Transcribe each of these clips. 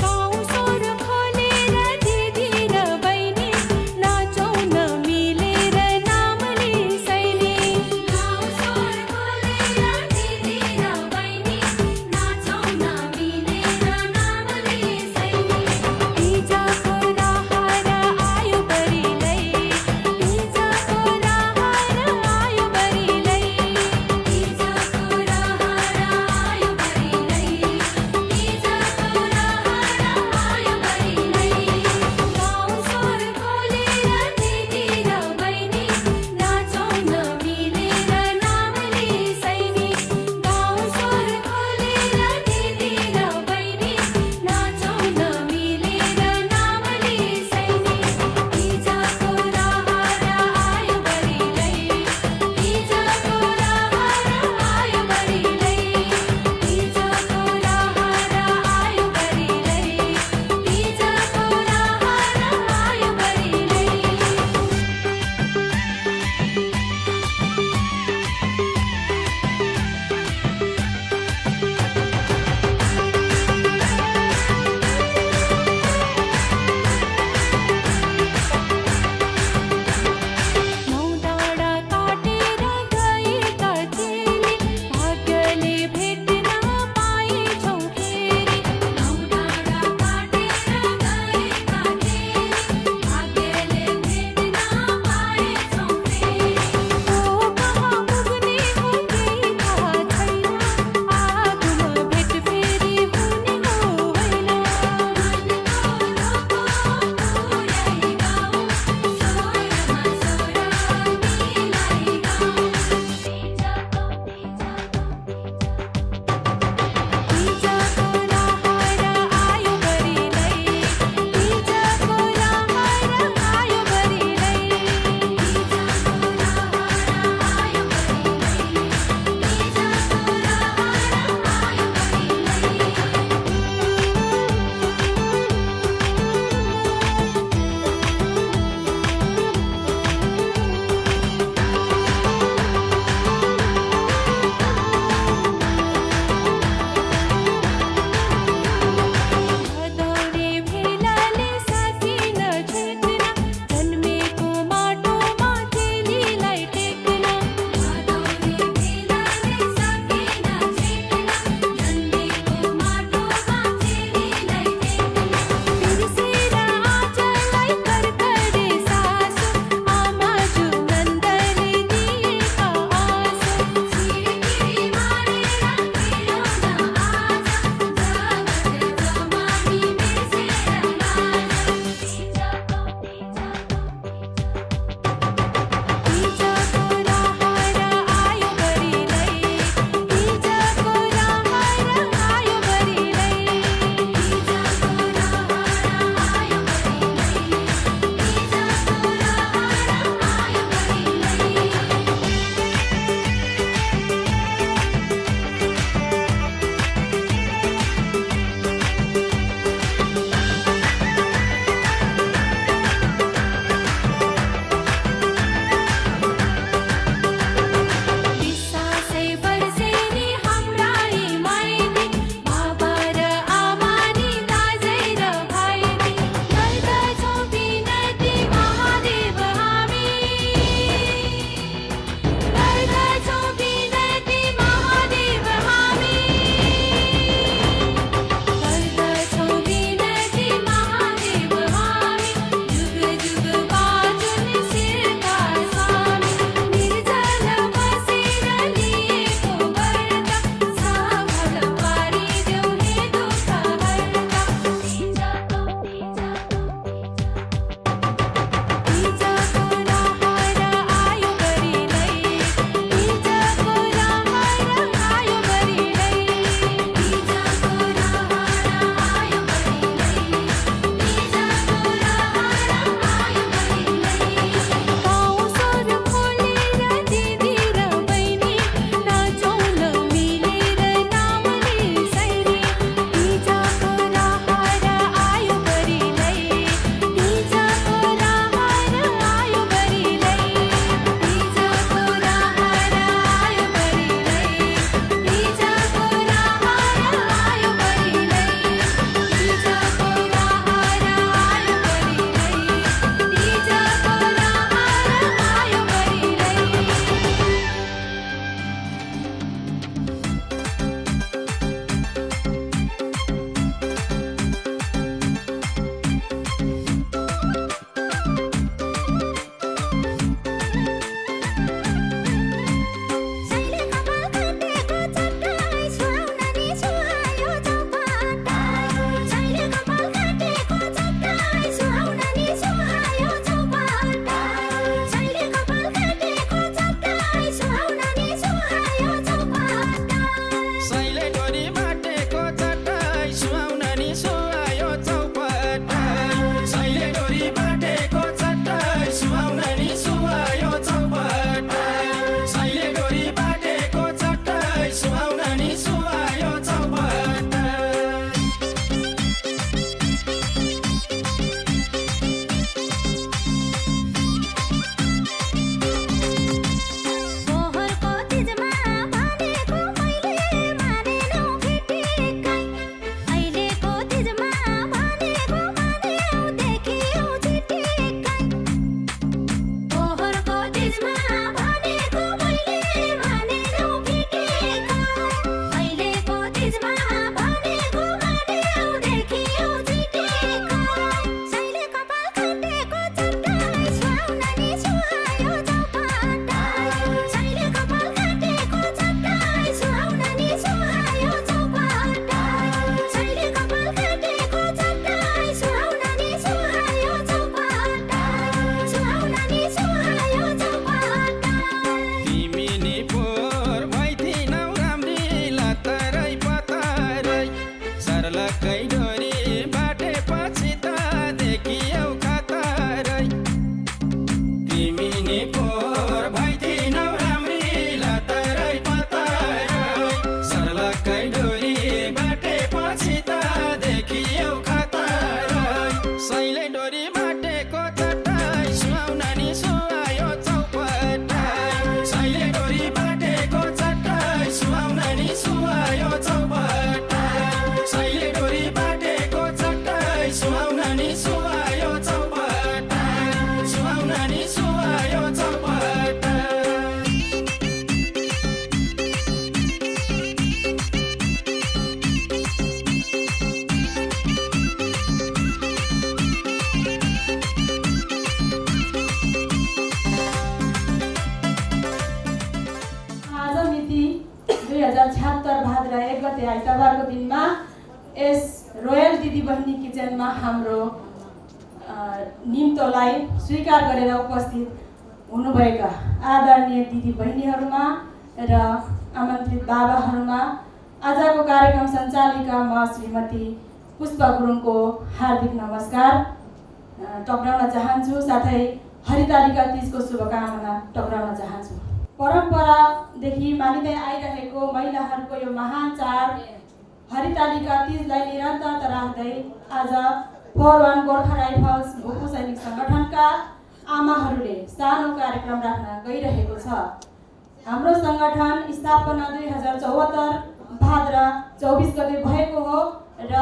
गाउँ सोर खोलेर दिदी र बहिनी आइतबारको दिनमा यस रोयल दिदी बहिनी किचनमा हाम्रो निम्तोलाई स्वीकार गरेर उपस्थित हुनुभएका आदरणीय दिदी बहिनीहरूमा र आमन्त्रित बाबाहरूमा आजको कार्यक्रम सञ्चालिका म श्रीमती पुष्पा गुरुङको हार्दिक नमस्कार टक्राउन चाहन्छु। साथै हरितालिका तीजको शुभकामना टक्राउन चाहन्छु। परम्परादेखि मानिँदै आइरहेको महिलाहरूको यो महान चाड हरितालिका तीजलाई निरन्तरता राख्दै आज 41 गोर्खा राइफल्स भोपु सैनिक सङ्गठनका आमाहरूले सानो कार्यक्रम राख्न गइरहेको छ। हाम्रो सङ्गठन स्थापना 2074 भाद्र 24 गते भएको हो र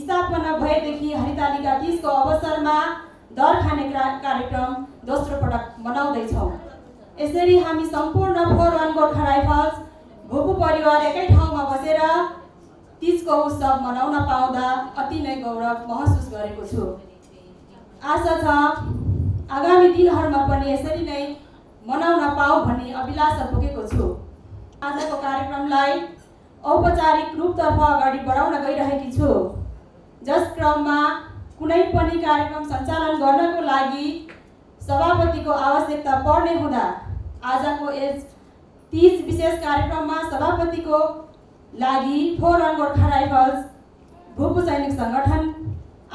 स्थापना भएदेखि हरितालिका तीजको अवसरमा दर खाने कार्यक्रम दोस्रो पटक मनाउँदैछौँ। यसरी हामी सम्पूर्ण 41 गोर्खा राइफल्स भोपु परिवार एकै ठाउँमा बसेर तीजको उत्सव मनाउन पाउँदा अति नै गौरव महसुस गरेको छु। आशा छ आगामी दिनहरूमा पनि यसरी नै मनाउन पाऊँ भन्ने अभिलाषा बोकेको छु। आजको कार्यक्रमलाई औपचारिक रूपतर्फ अगाडि बढाउन गइरहेकी छु, जस क्रममा कुनै पनि कार्यक्रम सञ्चालन गर्नको लागि सभापतिको आवश्यकता पर्ने हुँदा आजको यस तीज विशेष कार्यक्रममा सभापतिको लागि 41 गोर्खा राइफल्स भोपु सैनिक सङ्गठन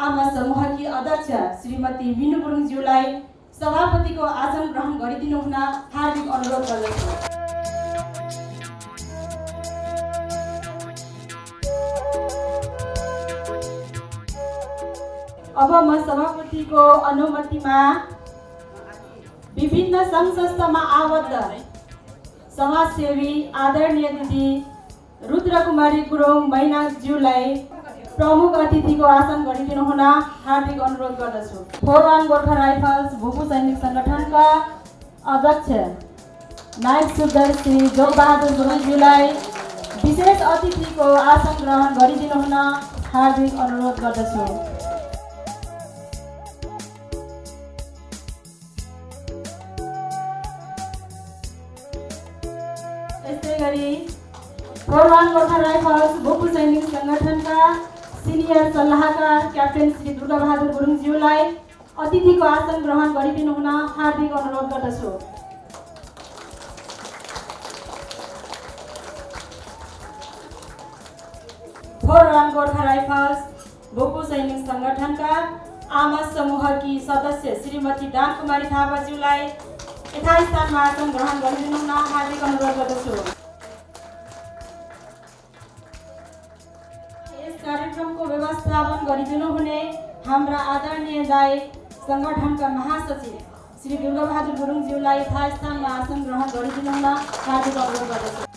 आमा समूहकी अध्यक्ष श्रीमती विनु गुरुङज्यूलाई सभापतिको आसन ग्रहण गरिदिनु हुन हार्दिक अनुरोध गर्दछु। अब म सभापतिको अनुमतिमा विभिन्न सङ्घ संस्थामा आबद्ध समाजसेवी आदरणीय दिदी रुद्रकुमारी गुरुङ मैनाज्यूलाई प्रमुख अतिथिको आसन गरिदिनु हुन हार्दिक अनुरोध गर्दछु। 41 गोर्खा राइफल्स भोपु सैनिक सङ्गठनका अध्यक्ष नायक सुब्दर श्री जोगबहादुर गुरुङज्यूलाई विशेष अतिथिको आसन ग्रहण गरिदिनु हुन हार्दिक अनुरोध गर्दछु। यस्तै गरी 41 गोर्खा राइफल्स भोपु सैनिक सङ्गठनका सिनियर सल्लाहकार क्याप्टेन श्री दुर्गाबहादुर गुरुङज्यूलाई अतिथिको आसन ग्रहण गरिदिनु हुन हार्दिक अनुरोध गर्दछु। 41 गोर्खा राइफल्स भोपु सैनिक सङ्गठनका आमा समूहकी सदस्य श्रीमती दानकुमारी थापाज्यूलाई यथास्थानमा आसन ग्रहण गरिदिनु हुन हार्दिक अनुरोध गर्दछु। यस कार्यक्रमको व्यवस्थापन गरिदिनु हुने हाम्रा आदरणीय दाइ सङ्गठनका महासचिव श्री दुर्गाबहादुर गुरुङज्यूलाई यथास्थानमा आसन ग्रहण गरिदिनु हुन हार्दिक अनुरोध गर्दछु।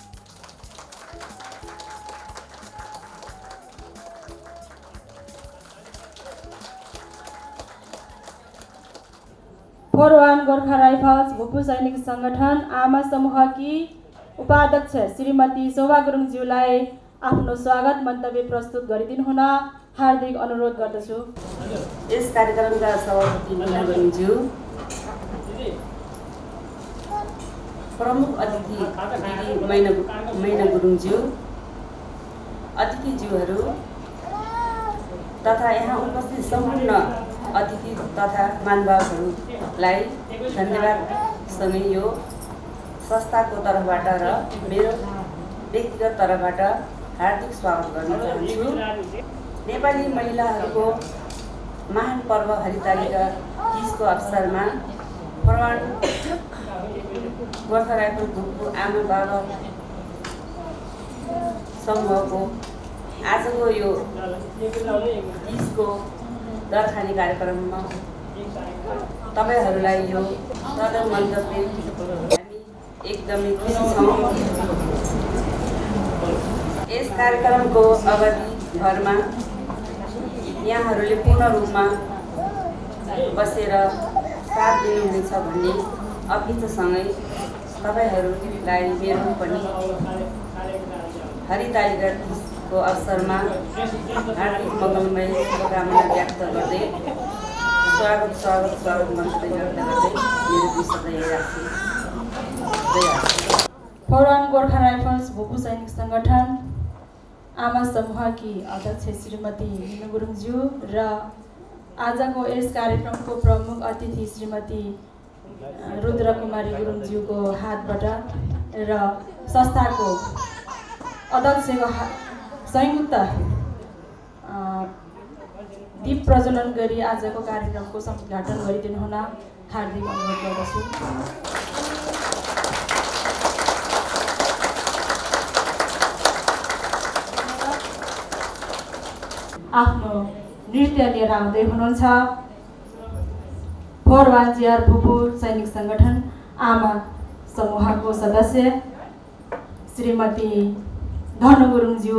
41 गोर्खा राइफल्स भोपु सैनिक सङ्गठन आमा समूहकी उपाध्यक्ष श्रीमती शोभा गुरुङज्यूलाई आफ्नो स्वागत मन्तव्य प्रस्तुत गरिदिनु हुन हार्दिक अनुरोध गर्दछु। यस कार्यक्रमका सभापति मीना गुरुङज्यू, प्रमुख अतिथि दिदी मैना गुरुङज्यू, अतिथिज्यूहरू तथा यहाँ उपस्थित सम्पूर्ण अतिथि तथा महानुभावहरूलाई धन्यवादसँगै यो संस्थाको तर्फबाट र मेरो व्यक्तिगत तर्फबाट हार्दिक स्वागत गर्न चाहन्छु। नेपाली महिलाहरूको महान पर्व हरितालिका तीजको अवसरमा फरवार्ड गोर्खा राइफल ग्रुपको आमा बाबा समूहको आजको यो तीजको दरखानी कार्यक्रममा तपाईँहरूलाई यो सदर मन्तव्य हामी एकदमै खुसी छौँ। यस कार्यक्रमको अवधिभरमा यहाँहरूले पूर्ण रूपमा बसेर साथ दिनुहुनेछ भन्ने अपेक्षासँगै तपाईँहरूलाई मेरो पनि हरितालिका तीजको अवसरमा हार्दिक मङ्गलमय शुभकामना व्यक्त गर्दै स्वागत मन्त्र व्यक्त गर्दै मेरो विषय राख्छु। फरवार्ड गोर्खा राइफल्स भोपू सैनिक संगठन आमा समूहकी अध्यक्ष श्रीमती हिनु गुरुङज्यू र आजको यस कार्यक्रमको प्रमुख अतिथि श्रीमती रुद्र कुमारी गुरुङज्यूको हातबाट र संस्थाको अध्यक्षको संयुक्त दीप प्रज्वलन गरी आजको कार्यक्रमको उद्घाटन गरिदिनु हुन हार्दिक अनुरोध गर्दछु। आफ्नो नृत्य लिएर आउँदै हुनुहुन्छ फरवार्ड भोपू सैनिक संगठन आमा समूहको सदस्य श्रीमती धनु गुरुङज्यू।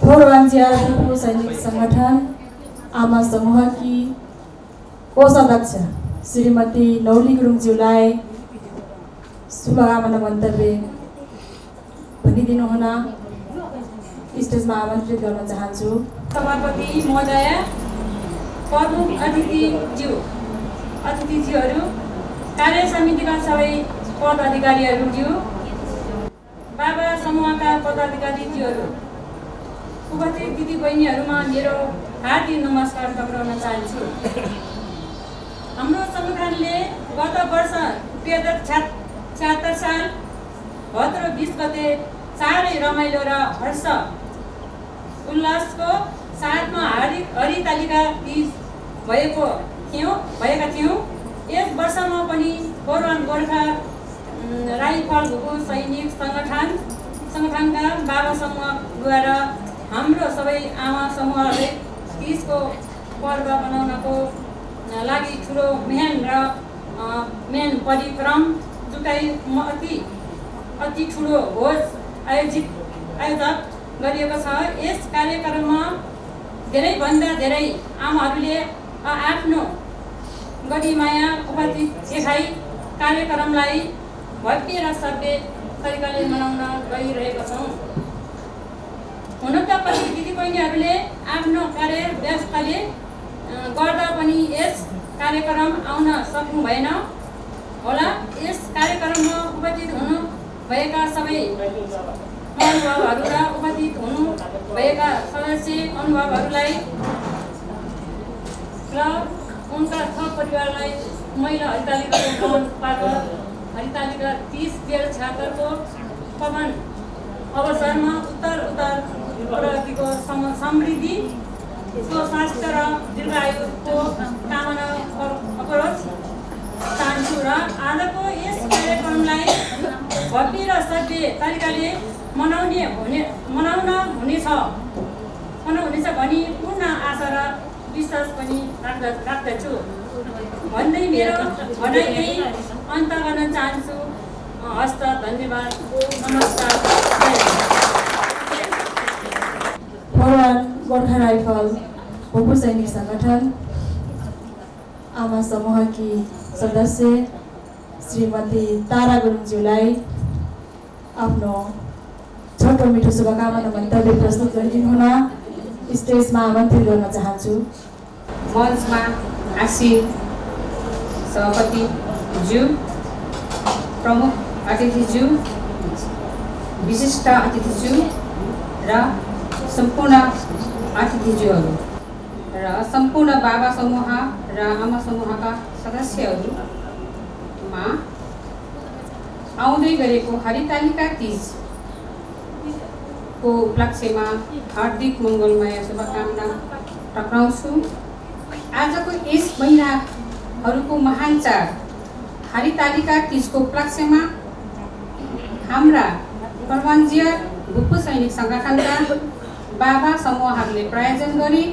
फरवार्ड भोपू सैनिक संगठन आमा समूह की कोषाध्यक्ष श्रीमती नौली गुरुङज्यूलाई शुभकामना मन्तव्य भनिदिनुहुन स्टेजमा आमन्त्रित गर्न चाहन्छु। सभापति महोदय, प्रमुख अतिथिज्यूहरू, कार्य समितिका सबै पदाधिकारीहरू, बाबा समूहका पदाधिकारीज्यूहरू, उपस्थित दिदीबहिनीहरूमा मेरो हार्दिक नमस्कार टक्राउन चाहन्छु। हाम्रो संगठनले गत वर्ष 2076 साल भद्र 20 गते साह्रै रमाइलो र हर्ष उल्लासको साथमा हरितालिका तीज भएका थियौँ। यस वर्षमा पनि कोरवान गोर्खा राइफल भूपू सैनिक सङ्गठनका बाबा समूहद्वारा हाम्रो सबै आमा समूहहरूले तीजको पर्व मनाउनको लागि ठुलो मेन परिक्रम जुटाइ अति ठुलो भोज आयोजक गरिएको छ। यस कार्यक्रममा धेरैभन्दा धेरै आमाहरूले आफ्नो गतिमाया उपस्थित देखाई कार्यक्रमलाई भव्य र सभ्य तरिकाले मनाउन गइरहेका छौँ। हुन त पछि दिदीबहिनीहरूले आफ्नो कार्य व्यवस्थाले गर्दा पनि यस कार्यक्रम आउन सक्नु भएन होला। यस कार्यक्रममा उपस्थित हुनुभएका सबै अनुभवहरू र उपस्थित हुनुभएका सदस्य अनुभवहरूलाई र उनका थप परिवारलाई महिला हरितालिकाको हरितालिका 30 को पवन अवसरमा उत्तर प्रगतिको समृद्धि स्वास्थ्य र दीर्घायुको कामना गरोस् चाहन्छु र आजको यस कार्यक्रमलाई भव्य र सभ्य तरिकाले मनाउन हुनेछ भनी पूर्ण आशा र विश्वास पनि राख्दछु भन्दै मेरो भनाइ यही अन्त गर्न चाहन्छु। हस्त, धन्यवाद, नमस्कार। कोरवान गोर्खा राइफल भूपू सैनिक संगठन आमा समूहकी सदस्य श्रीमती तारा गुरुङज्यूलाई आफ्नो छोटो मिठो शुभकामना मन्तव्य प्रस्तुत गरिदिनुहुन स्टेजमा आमन्त्रित गर्न चाहन्छु। मञ्चमा आसीन सभापतिज्यू, प्रमुख अतिथिज्यू, विशिष्ट अतिथिज्यू र सम्पूर्ण अतिथिज्यूहरू र सम्पूर्ण बाबा समूह र आमा समूहका सदस्यहरूमा आउँदै गरेको हरितालिका तीजको उपलक्ष्यमा हार्दिक मङ्गलमय शुभकामना टक्राउँछु। आजको यस महिनाहरूको महान चाड हरितालिका तीजको उपलक्ष्यमा हाम्रा कर्मन्जीय भूपू सैनिक सङ्गठनका बाबा समूहहरूले प्रायोजन गरी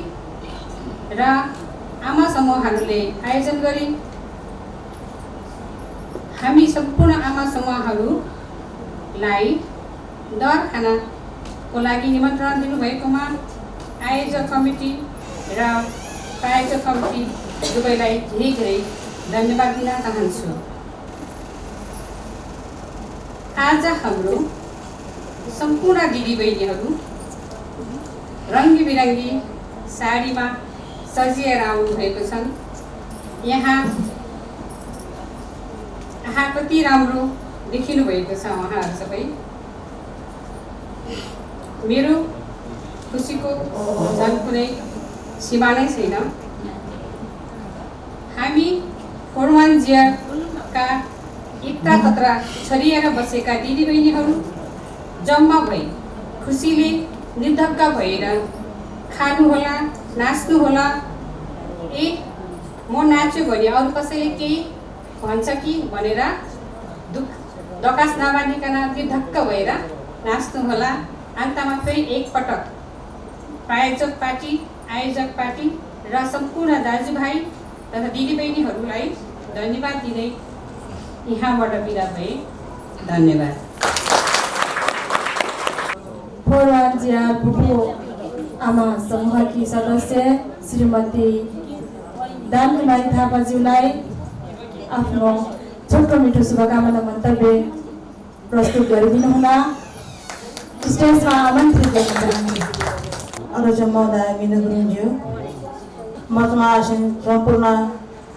र आमा समूहहरूले आयोजन गरी हामी सम्पूर्ण आमा समूहहरूलाई दर खानाको लागि निमन्त्रण दिनुभएकोमा आयोजक कमिटी र प्रायोजक कमिटी दुवैलाई धेरै धन्यवाद दिन चाहन्छु। आज हाम्रो सम्पूर्ण दिदीबहिनीहरू रङ्गी बिरङ्गी साडीमा सजिएर आउनुभएको छन्। यहाँ कति राम्रो देखिनु भएको छ उहाँहरू सबै। मेरो खुसीको झन् कुनै सीमा नै छैन। हामी कोरवानजियाका यत्रा तत्रा छरिएर बसेका दिदीबहिनीहरू जम्मा भई खुसीले निर्धक्क भएर खानुहोला, नाच्नुहोला। म नाच्यो भने अरू कसैले केही भन्छ कि भनेर दकास नमानिकन निर्धक्क भएर नाच्नुहोला। अन्तमा फेरि एकपटक प्रायोजक पार्टी, आयोजक पार्टी र सम्पूर्ण दाजुभाइ तथा दिदीबहिनीहरूलाई धन्यवाद दिँदै यहाँबाट बिदा भए। धन्यवाद। कोरवानजिया भूपू आमा समूहकी सदस्य श्रीमती दानकुमारी थापाज्यूलाई आफ्नो छोटो मिठो शुभकामना मन्तव्य प्रस्तुत गरिदिनुहुला। स्टेजमा आमन्त्रित गर्न चाहन्छु। अध्यक्ष महोदय मिनु गुरुङज्यू, मठमासिन सम्पूर्ण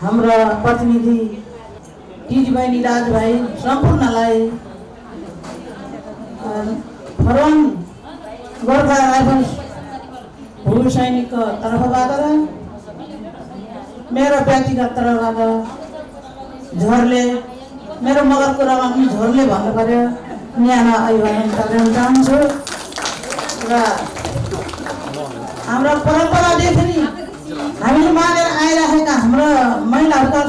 हाम्रा प्रतिनिधि दिदीबहिनी दाजुभाइ सम्पूर्णलाई फरवान गोर्खा राइफल्स भू सैनिकको तर्फबाट र मेरो व्यक्तिगत तर्फबाट झोरले मेरो मगर कुरामा पनि झोरले भन्नु पर्यो, न्यानो अभिवादन गर्न चाहन्छु। र हाम्रो परम्परादेखि नै हामीले मानेर आइरहेका हाम्रो महिलाहरूको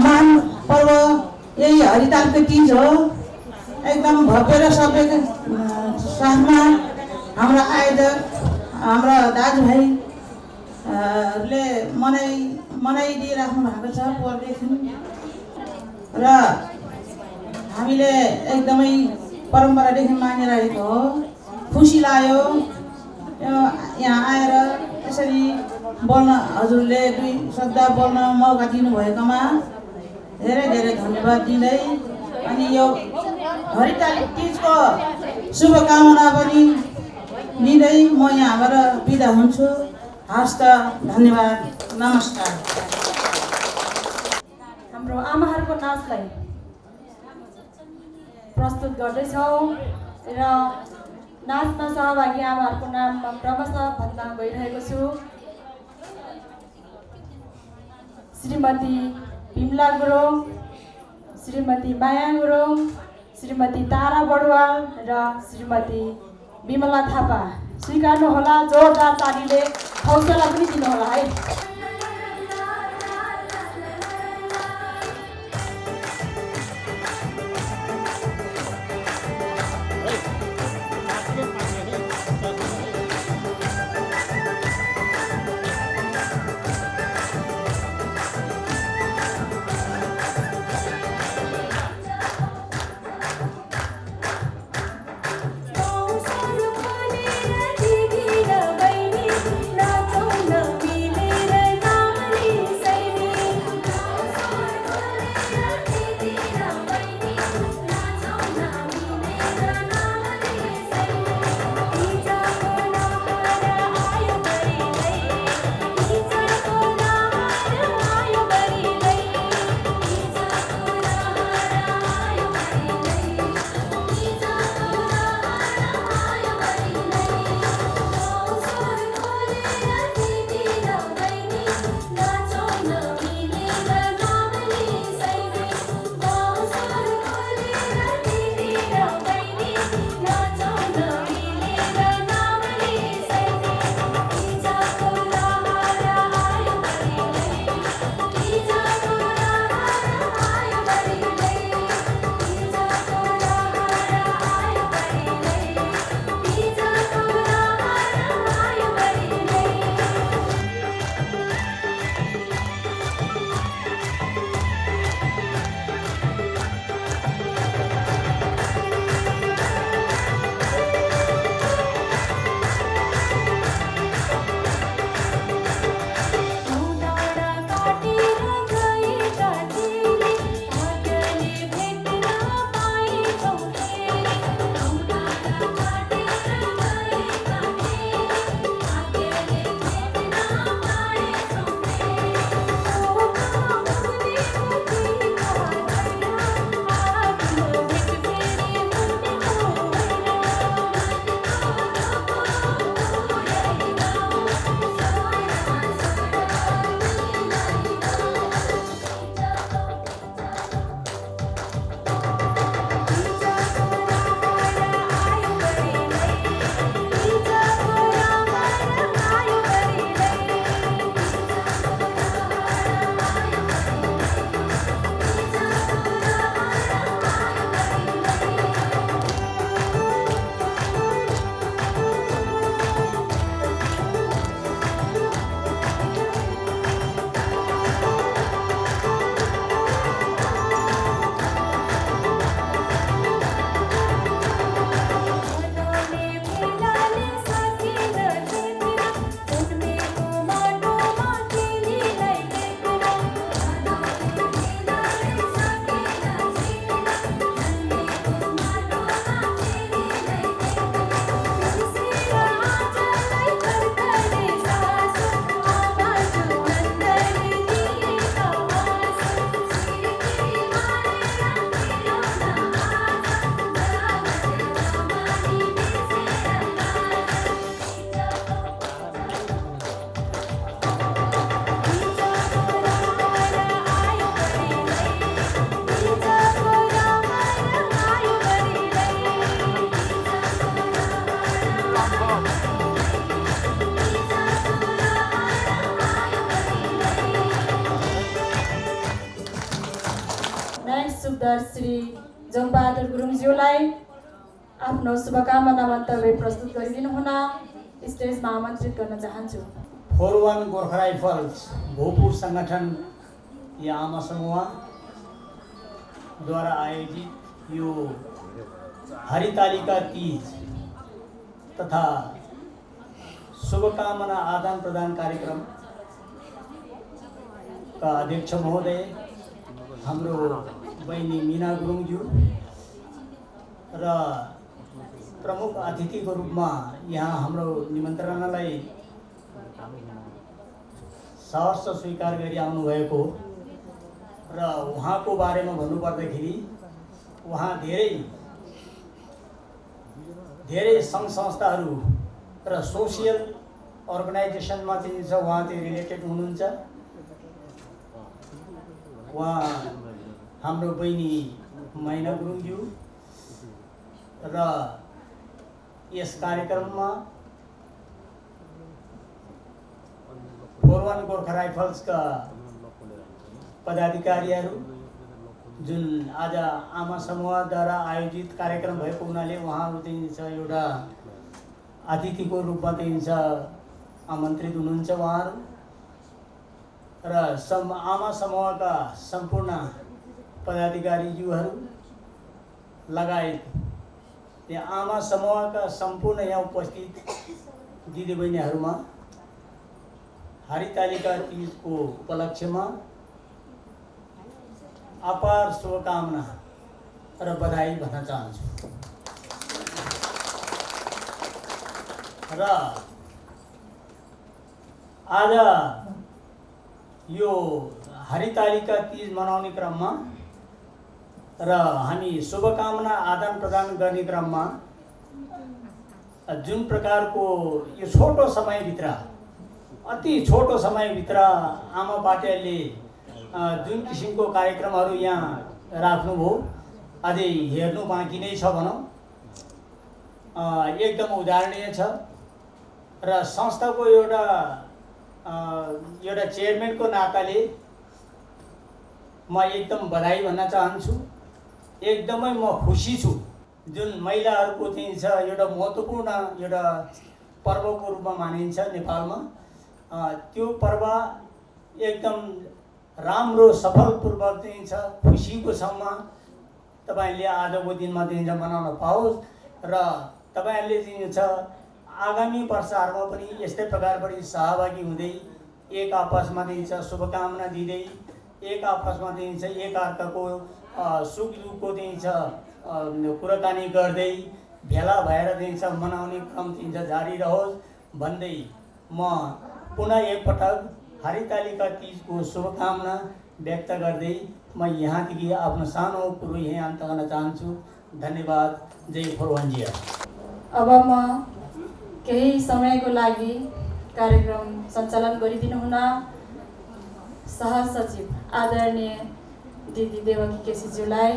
महान पर्व यही हरितालको तीज हो। एकदम भव्य र सभ्य साथमा हाम्रो आयोजक हाम्रा दाजुभाइ ले मनाइदिइराख्नु भएको छ पोहोरदेखि र हामीले एकदमै परम्परादेखि मानिरहेको हो। खुसी लाग्यो यहाँ आएर यसरी बोल्न, हजुरले 2 शब्द बोल्न मौका दिनुभएकोमा धेरै धेरै धन्यवाद दिँदै अनि यो हरिताली तीजको शुभकामना पनि दिँदै म यहाँबाट बिदा हुन्छु। हस् त, धन्यवाद, नमस्कार। हाम्रो आमाहरूको नाचलाई प्रस्तुत गर्दैछौँ र नाचमा सहभागी आमाहरूको नाम म क्रमशः भन्न गइरहेको छु। श्रीमती बिमला गुरुङ, श्रीमती माया गुरुङ, श्रीमती तारा बडुवाल र श्रीमती बिमला थापा। स्वीकार्नुहोला, जोरदार तालीले हौसला पनि दिनुहोला है। दिदी र बहिनी नाचौँ न मिलेर सुबेदार श्री जङ्गबहादुर गुरुङज्यूलाई आफ्नो शुभकामना मन्तव्य प्रस्तुत गरिदिनु हुन स्टेजमा आमन्त्रित गर्न चाहन्छु। 41 गोर्खा राइफल्स भोपुर संगठन या आमा समूह द्वारा आयोजित यो हरितालिका तीज तथा शुभकामना आदान प्रदान कार्यक्रम का अध्यक्ष महोदय हाम्रो बहिनी मीना गुरुङज्यू र प्रमुख अतिथिको रूपमा यहाँ हाम्रो निमन्त्रणालाई सहर्ष स्वीकार गरी आउनुभएको र उहाँको बारेमा भन्नुपर्दाखेरि उहाँ धेरै सङ्घ संस्थाहरू र सोसियल अर्गनाइजेसनमा चाहिँ छ उहाँ चाहिँ रिलेटेड हुनुहुन्छ। उहाँ हाम्रो बहिनी मैना गुरुङज्यू र यस कार्यक्रममा 41 गोर्खा राइफल्सका पदाधिकारीहरू जुन आज आमा समूहद्वारा आयोजित कार्यक्रम भएको हुनाले उहाँहरू चाहिँ छ एउटा अतिथिको रूपमा चाहिँ छ आमन्त्रित हुनुहुन्छ उहाँहरू र आमा समूहका सम्पूर्ण पदाधिकारीज्यूहरू लगायत यहाँ आमा समूहका सम्पूर्ण यहाँ उपस्थित दिदीबहिनीहरूमा हरितालिका तीजको उपलक्ष्यमा अपार शुभकामना र बधाई भन्न चाहन्छु। र आज यो हरितालिका तीज मनाउने क्रममा र हामी शुभकामना आदान प्रदान गर्ने क्रममा जुन प्रकारको यो छोटो समयभित्र अति छोटो समयभित्र आमा पार्टीले जुन किसिमको कार्यक्रमहरू यहाँ राख्नुभयो अझै हेर्नु बाँकी नै छ भनौँ। एकदम उदाहरणीय छ र संस्थाको एउटा चेयरम्यानको नाताले म एकदम बधाई भन्न चाहन्छु। एकदमै म खुसी छु जुन महिलाहरूको चाहिँ छ एउटा महत्त्वपूर्ण एउटा पर्वको रूपमा मानिन्छ नेपालमा। त्यो पर्व एकदम राम्रो सफलपूर्वक चाहिँ छ खुसीको साथमा तपाईहरुले आजको दिनमा चाहिँ मनाउन पाओस् र तपाईहरुले चाहिँ छ आगामी वर्षहरुमा पनि यस्तै प्रकारबाट सहभागी हुँदै एक आपसमा चाहिँ छ शुभकामना दिँदै एक आपसमा चाहिँ छ एक अर्काको सुख दुःखको चाहिँ छ कुराकानी गर्दै भेला भएर चाहिँ छ मनाउने क्रम चाहिँ छ जारी रहोस् भन्दै म पुनः एकपटक हरितालिका तीजको शुभकामना व्यक्त गर्दै म यहाँदेखि आफ्नो सानो कुरो यही अन्त गर्न चाहन्छु। धन्यवाद। जय फुलवान्जी। अब म केही समयको लागि कार्यक्रम सञ्चालन गरिदिनु हुन सहसचिव आदरणीय दिदी देवकी केसीज्यूलाई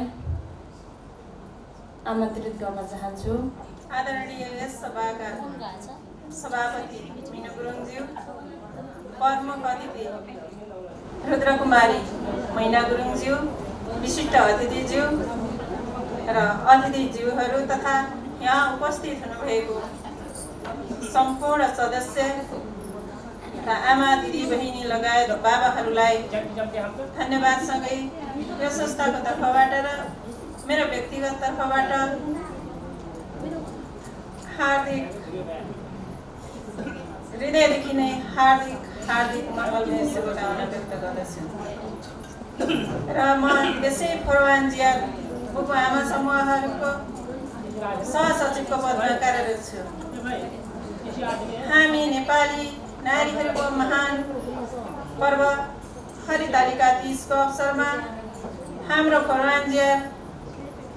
आमन्त्रित गर्न चाहन्छु। आदरणीय यस सभाका सभापति मीना गुरुङज्यू, प्रमुख अतिथि रुद्रकुमारी मैना गुरुङज्यू, विशिष्ट अतिथिज्यू र अतिथिज्यूहरू तथा यहाँ उपस्थित हुनुभएको सम्पूर्ण सदस्य र आमा दिदी बहिनी लगायत बाबाहरूलाई धन्यवादसँगै यो संस्थाको तर्फबाट र मेरो व्यक्तिगत तर्फबाट हार्दिक हृदयदेखि नै हार्दिक मङ्गलमय शुभकामना व्यक्त गर्दछु। र म यसै फुलवान्जिया बुबु आमा समूहहरूको सहसचिवको पदमा कार्यरत छु। हामी नेपाली नारीहरूको महान पर्व हरितालिका तीजको अवसरमा हाम्रो फुलवान्जिया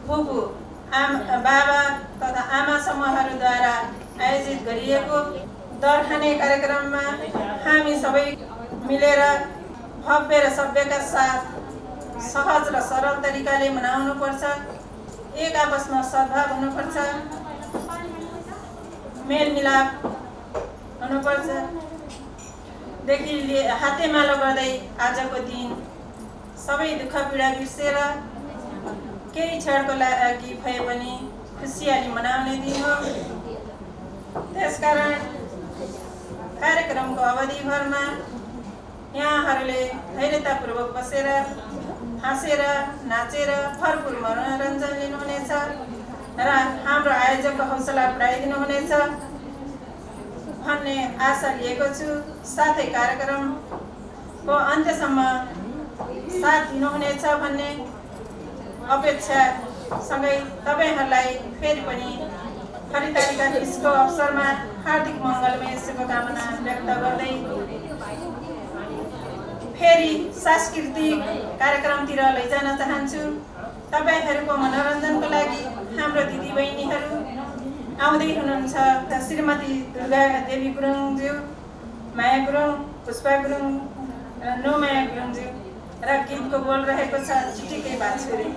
बुबु बाबा तथा आमा समूहहरूद्वारा आयोजित गरिएको दरखाने कार्यक्रममा हामी सबै मिलेर भव्य र सभ्यका साथ सहज र सरल तरिकाले मनाउनुपर्छ। एक आपसमा सद्भाव हुनुपर्छ, मेलमिलाप हुनुपर्छ देखि हातेमालो गर्दै आजको दिन सबै दुःख पीडा बिर्सेर केही क्षणको लागि भए पनि खुसियाली मनाउने दिन हो। त्यसकारण कार्यक्रमको अवधिभरमा यहाँहरूले धैर्यतापूर्वक बसेर हाँसेर नाचेर भरपुर मनोरञ्जन लिनुहुनेछ र हाम्रो आयोजकको हौसला बढाइदिनुहुनेछ भन्ने आशा लिएको छु। साथै कार्यक्रमको अन्त्यसम्म साथ दिनुहुनेछ भन्ने अपेक्षासँगै तपाईँहरूलाई फेरि पनि हरितालिका तीजको अवसरमा हार्दिक मङ्गलमय शुभकामना व्यक्त गर्दै फेरि सांस्कृतिक कार्यक्रमतिर लैजान चाहन्छु। तपाईँहरूको मनोरञ्जनको लागि हाम्रो दिदीबहिनीहरू आउँदै हुनुहुन्छ। श्रीमती दुर्गा देवी गुरुङज्यू, माया गुरुङ, पुष्पा गुरुङ, नोमाया गुरुङज्यू र गीतको बोल रहेको छ चिटिकै बाछुरी।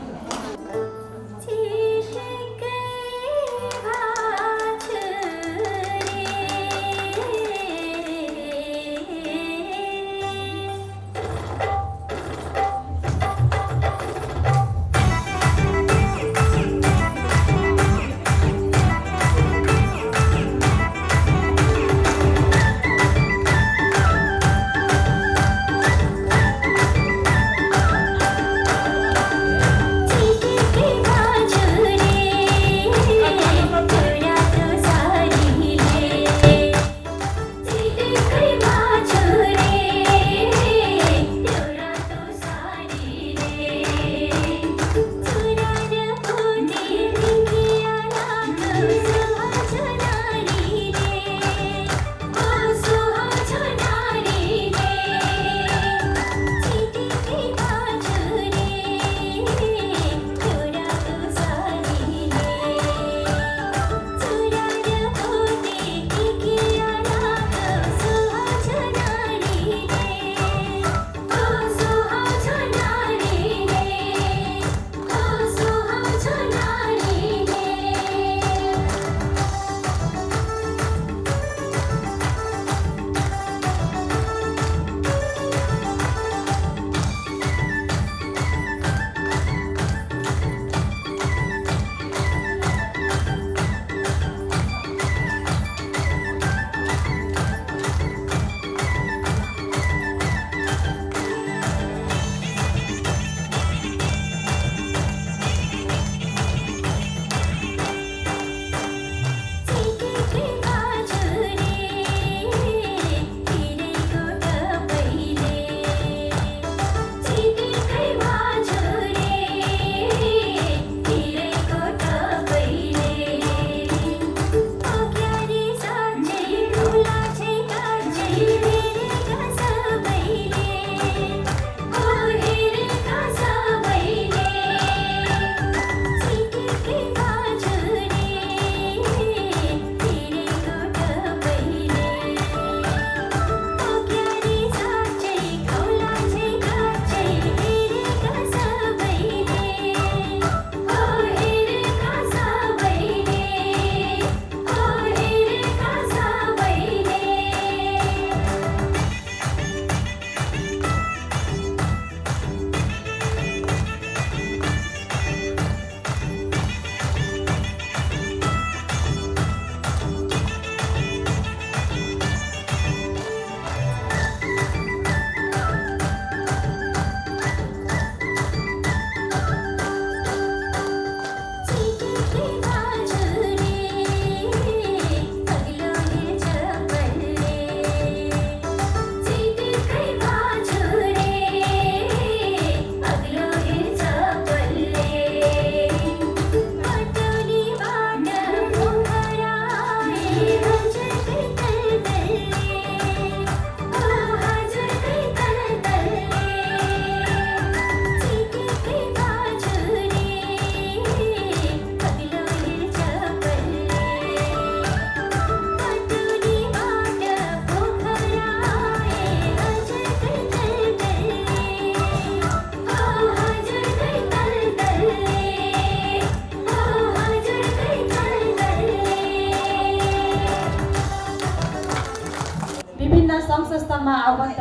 संस्थामा आबद्ध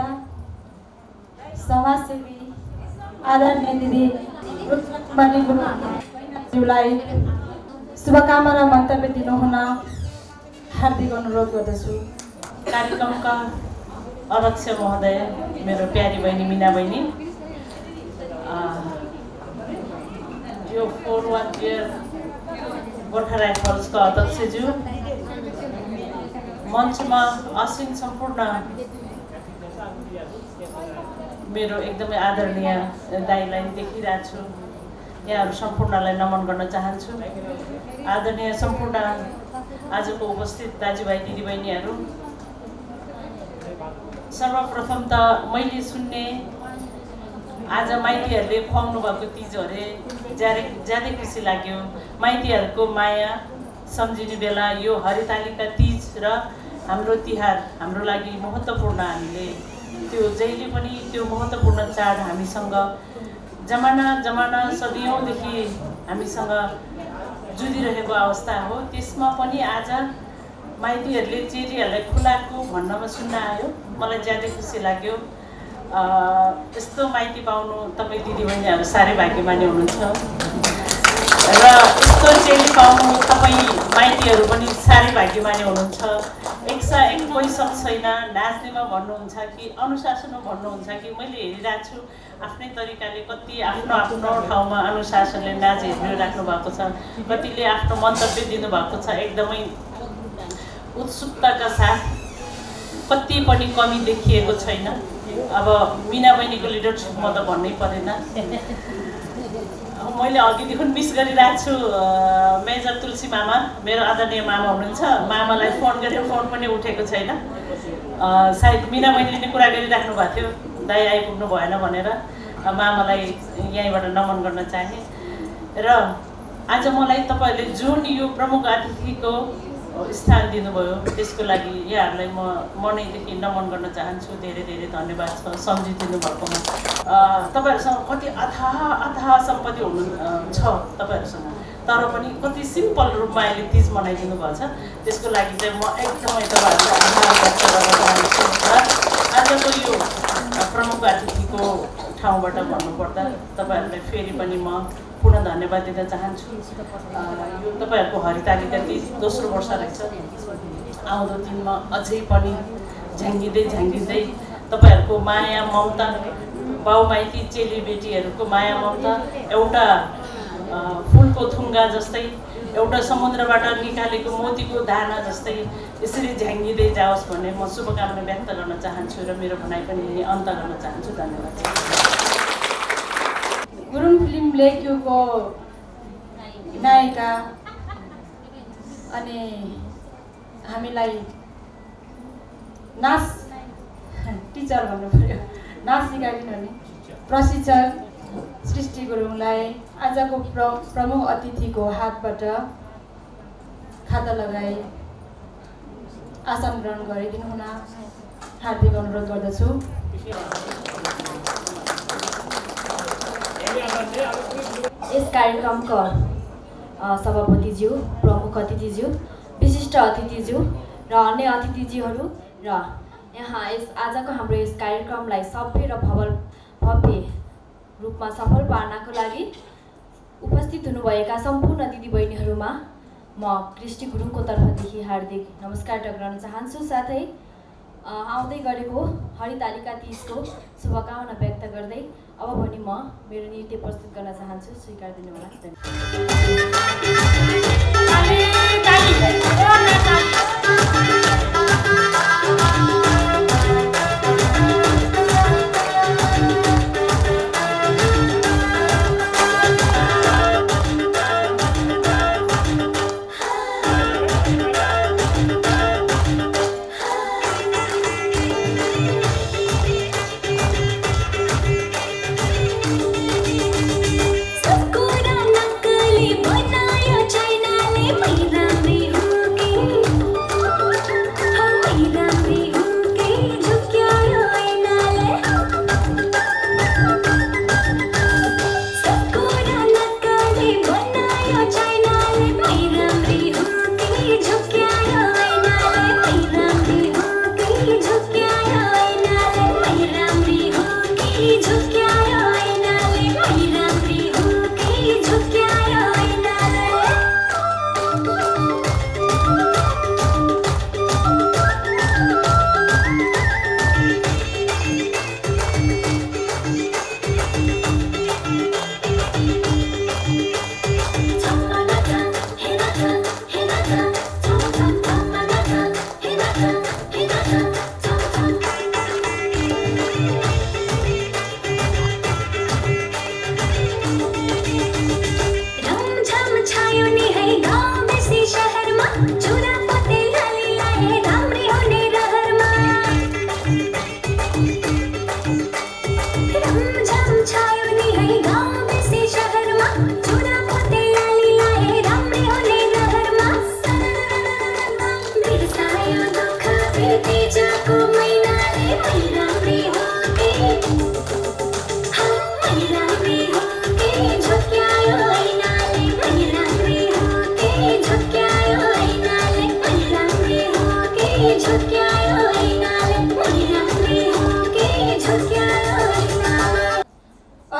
समाजसेवी आदरणीय दिदी माननीय गुरुज्यूलाई शुभकामना मन्तव्य दिनुहुन हार्दिक अनुरोध गर्दछु। कार्यक्रमका अध्यक्ष महोदय, मेरो प्यारी बहिनी मिना बहिनी, यो 41 गोर्खा राइफल्सका अध्यक्षज्यू, मञ्चमा आसीन सम्पूर्ण मेरो एकदमै आदरणीय दाइलाई देखिरहेको छु, यहाँहरू सम्पूर्णलाई नमन गर्न चाहन्छु। आदरणीय सम्पूर्ण आजको उपस्थित दाजुभाइ दिदीबहिनीहरू, सर्वप्रथम त मैले सुन्ने आज माइतीहरूले खुवाउनु भएको तिज अरे, ज्यादै खुसी लाग्यो। माइतीहरूको माया सम्झिने बेला यो हरितालिका तिज र हाम्रो तिहार हाम्रो लागि महत्त्वपूर्ण। हामीले त्यो जहिले पनि त्यो महत्त्वपूर्ण चाड हामीसँग जमाना सदियौँदेखि हामीसँग जुधिरहेको अवस्था हो। त्यसमा पनि आज माइतीहरूले चेलीहरूलाई खुलाएको भन्नमा सुन्न आयो, मलाई ज्यादै खुसी लाग्यो। यस्तो माइती पाउनु तपाईँ दिदीबहिनीहरू साह्रै भाग्यमानी हुनुहुन्छ र यस्तो चेली पाउनु तपाईँ माइतीहरू पनि साह्रै भाग्यमानी हुनुहुन्छ। एक कोही सब छैन, नाच्नेमा भन्नुहुन्छ कि अनुशासनमा भन्नुहुन्छ कि मैले हेरिरहेको छु आफ्नै तरिकाले कति आफ्नो ठाउँमा अनुशासनले नाच हेरिराख्नु भएको छ, कतिले आफ्नो मन्तव्य दिनुभएको छ एकदमै उत्सुकताका साथ, कति पनि कमी देखिएको छैन। अब मिना बहिनीको लिडरसिप म त भन्नै परेन। मैले अघिदेखि मिस गरिरहेको छु मेजर तुलसी मामा, मेरो आदरणीय मामा हुनुहुन्छ। मामालाई फोन गरेँ, फोन पनि उठेको छैन। सायद मिना बहिनीले नै कुरा गरिराख्नु भएको थियो, दाइ आइपुग्नु भएन भनेर। मामालाई यहीँबाट नमन गर्न चाहे। र आज मलाई तपाईँहरूले जुन यो प्रमुख अतिथिको स्थान दिनुभयो त्यसको लागि यहाँहरूलाई म मनैदेखि नमन गर्न चाहन्छु। धेरै धेरै धन्यवाद छ सम्झिदिनु भएकोमा। तपाईँहरूसँग कति अथाह सम्पत्ति छ तपाईँहरूसँग, तर पनि कति सिम्पल रूपमा अहिले तिज मनाइदिनु भएको छ। त्यसको लागि चाहिँ म एकदमै तपाईँहरूलाई आभार व्यक्त गर्न चाहन्छु। र आजको यो प्रमुख अतिथिको ठाउँबाट भन्नुपर्दा तपाईँहरूलाई फेरि पनि म पुनः धन्यवाद दिन चाहन्छु। यो तपाईँहरूको हरितालिका तिज दोस्रो वर्ष रहेछ। आउँदो दिनमा अझै पनि झ्याङ्गिँदै तपाईँहरूको माया ममता, बाउमाइती चेलीबेटीहरूको माया ममता एउटा फुलको थुङ्गा जस्तै, एउटा समुद्रबाट निकालेको मोतीको दाना जस्तै यसरी झ्याङ्गिँदै जाओस् भन्ने म शुभकामना व्यक्त गर्न चाहन्छु र मेरो भनाइ पनि अन्त गर्न चाहन्छु। धन्यवाद। गुरुङ फिल्म लेख्योको नायिका अनि हामीलाई नाच टिचर भन्नु पर्यो, नाच सिकाइदिनु हुने प्रशिक्षक सृष्टि गुरुङलाई आजको प्रमुख अतिथिको हातबाट खाता लगाई आसन ग्रहण गरिदिनु हुन हार्दिक अनुरोध गर्दछु। यस कार्यक्रमका सभापतिज्यू, प्रमुख अतिथिज्यू, विशिष्ट अतिथिज्यू र अन्य अतिथिज्यूहरू र यहाँ आजको हाम्रो यस कार्यक्रमलाई सभ्य र भव्य रूपमा सफल पार्नको लागि उपस्थित हुनुभएका सम्पूर्ण दिदीबहिनीहरूमा म कृष्टि गुरुङको तर्फदेखि हार्दिक नमस्कार टक्राउन चाहन्छु। साथै आउँदै गरेको हरितालिका तिजको शुभकामना व्यक्त गर्दै अब भने म मेरो नृत्य प्रस्तुत गर्न चाहन्छु। स्वीकार दिनुहोला। सबको नक्कली बनायो चाइनाले, मै राम्री हुँ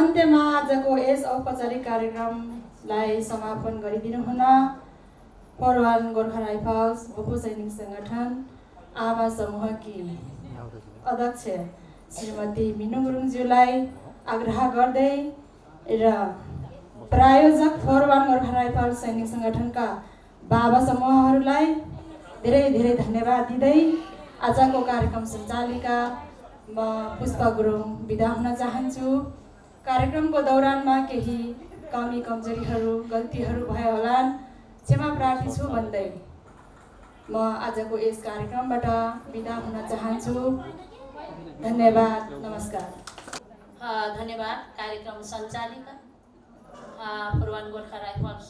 अन्त्यमा आजको यस औपचारिक कार्यक्रमलाई समापन गरिदिनुहुन परवान गोर्खा राइफल्स भूपू सैनिक सङ्गठन आमा समूहकी अध्यक्ष श्रीमती मिनु गुरुङज्यूलाई आग्रह गर्दै र प्रायोजक परवान गोर्खा राइफल्स सैनिक सङ्गठनका बाबा समूहहरूलाई धेरै धेरै धन्यवाद दिँदै आजको कार्यक्रम सञ्चालिका म पुष्पा गुरुङ बिदा हुन चाहन्छु। कार्यक्रमको दौरानमा केही कमी कमजोरीहरू गल्तीहरू भयो होला, क्षमा प्रार्थी छु भन्दै म आजको यस कार्यक्रमबाट बिदा हुन चाहन्छु। धन्यवाद, नमस्कार। धन्यवाद। कार्यक्रम सञ्चालिका परवान गोर्खा राइफल्स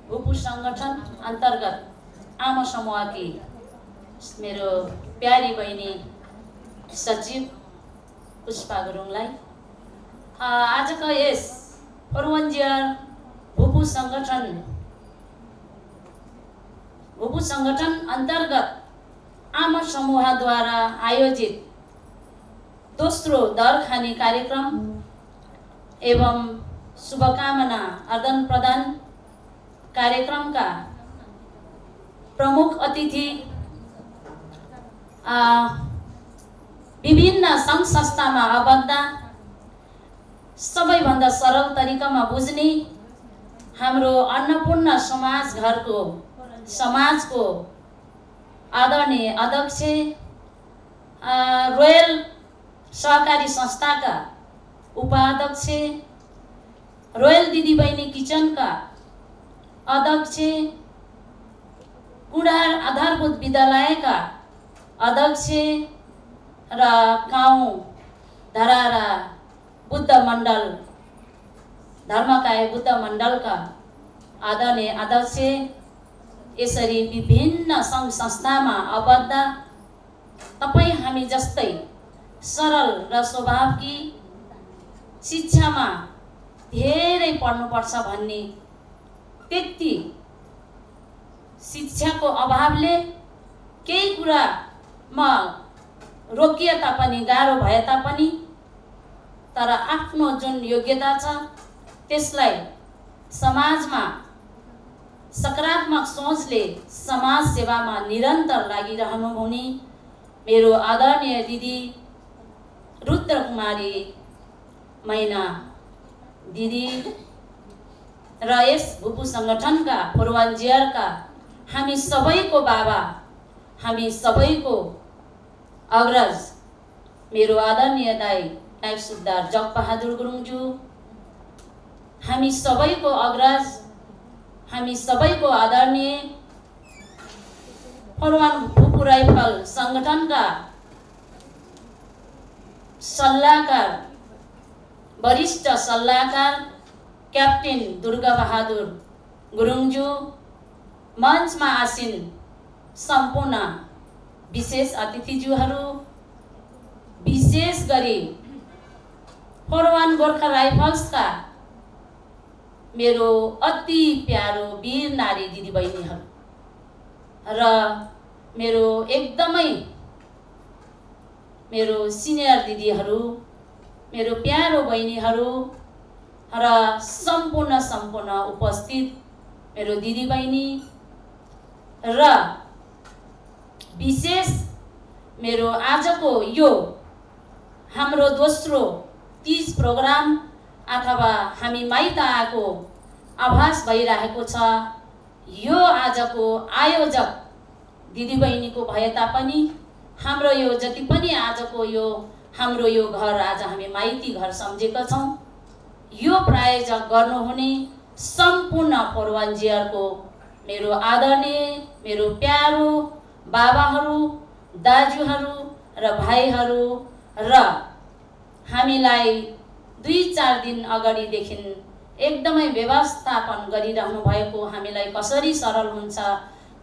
भूपू सङ्गठन अन्तर्गत आमा समूहकी मेरो प्यारी बहिनी सचिव पुष्पा गुरुङलाई आजको यस परवन्जियर भूपू सङ्गठन अन्तर्गत आमा समूहद्वारा आयोजित दोस्रो दरखानी कार्यक्रम एवं शुभकामना आदान प्रदान कार्यक्रमका प्रमुख अतिथि विभिन्न सङ्घ संस्थामा आबद्ध सबैभन्दा सरल तरिकामा बुझ्ने हाम्रो अन्नपूर्ण समाजको आदरणीय अध्यक्ष, रोयल सहकारी संस्थाका उपाध्यक्ष, रोयल दिदीबहिनी किचनका अध्यक्ष, कुडार आधारभूत विद्यालयका अध्यक्ष र गाउँ धरारा बुद्ध मण्डल धर्मकाय बुद्ध मण्डलका आदरणीय अध्यक्ष, यसरी विभिन्न सङ्घ संस्थामा आबद्ध तपाईँ हामी जस्तै सरल र स्वभावकी शिक्षामा धेरै पढ्नुपर्छ भन्ने त्यति शिक्षाको अभावले केही कुरामा रोकिए तापनि गाह्रो भए तापनि तर आफ्नो जुन योग्यता छ त्यसलाई समाजमा सकारात्मक सोचले समाज सेवामा निरन्तर लागिरहनु हुने मेरो आदरणीय दिदी रुद्रकुमारी मैना दिदी र यस भूपू सङ्गठनका पूर्वन्जियरका हामी सबैको बाबा, हामी सबैको अग्रज मेरो आदरणीय दाइ नायक सुब्दार जगबहादुर गुरुङज्यू, हामी सबैको अग्रज, हामी सबैको आदरणीय परवान भूपू राइफल सङ्गठनका सल्लाहकार, वरिष्ठ सल्लाहकार क्याप्टेन दुर्गाबहादुर गुरुङज्यू, मञ्चमा आसीन सम्पूर्ण विशेष अतिथिज्यूहरू, विशेष गरी परवान गोर्खा राइफल्सका मेरो अति प्यारो वीर नारी दिदीबहिनीहरू र मेरो एकदमै मेरो सिनियर दिदीहरू, मेरो प्यारो बहिनीहरू र सम्पूर्ण उपस्थित मेरो दिदीबहिनी र विशेष मेरो आजको यो हाम्रो दोस्रो तीज प्रोग्राम अथवा हामी माइत आएको आभास भइरहेको छ। यो आजको आयोजक दिदीबहिनीको भए तापनि हाम्रो यो जति पनि आजको यो हाम्रो यो घर आज हामी माइती घर सम्झेका छौँ, यो प्रायोजक गर्नुहुने सम्पूर्ण पूर्वन्जियरको मेरो आदरणीय, मेरो प्यारो बाबाहरू, दाजुहरू र भाइहरू र हामीलाई 2-4 दिन अगाडिदेखि एकदमै व्यवस्थापन गरिरहनु भएको, हामीलाई कसरी सरल हुन्छ,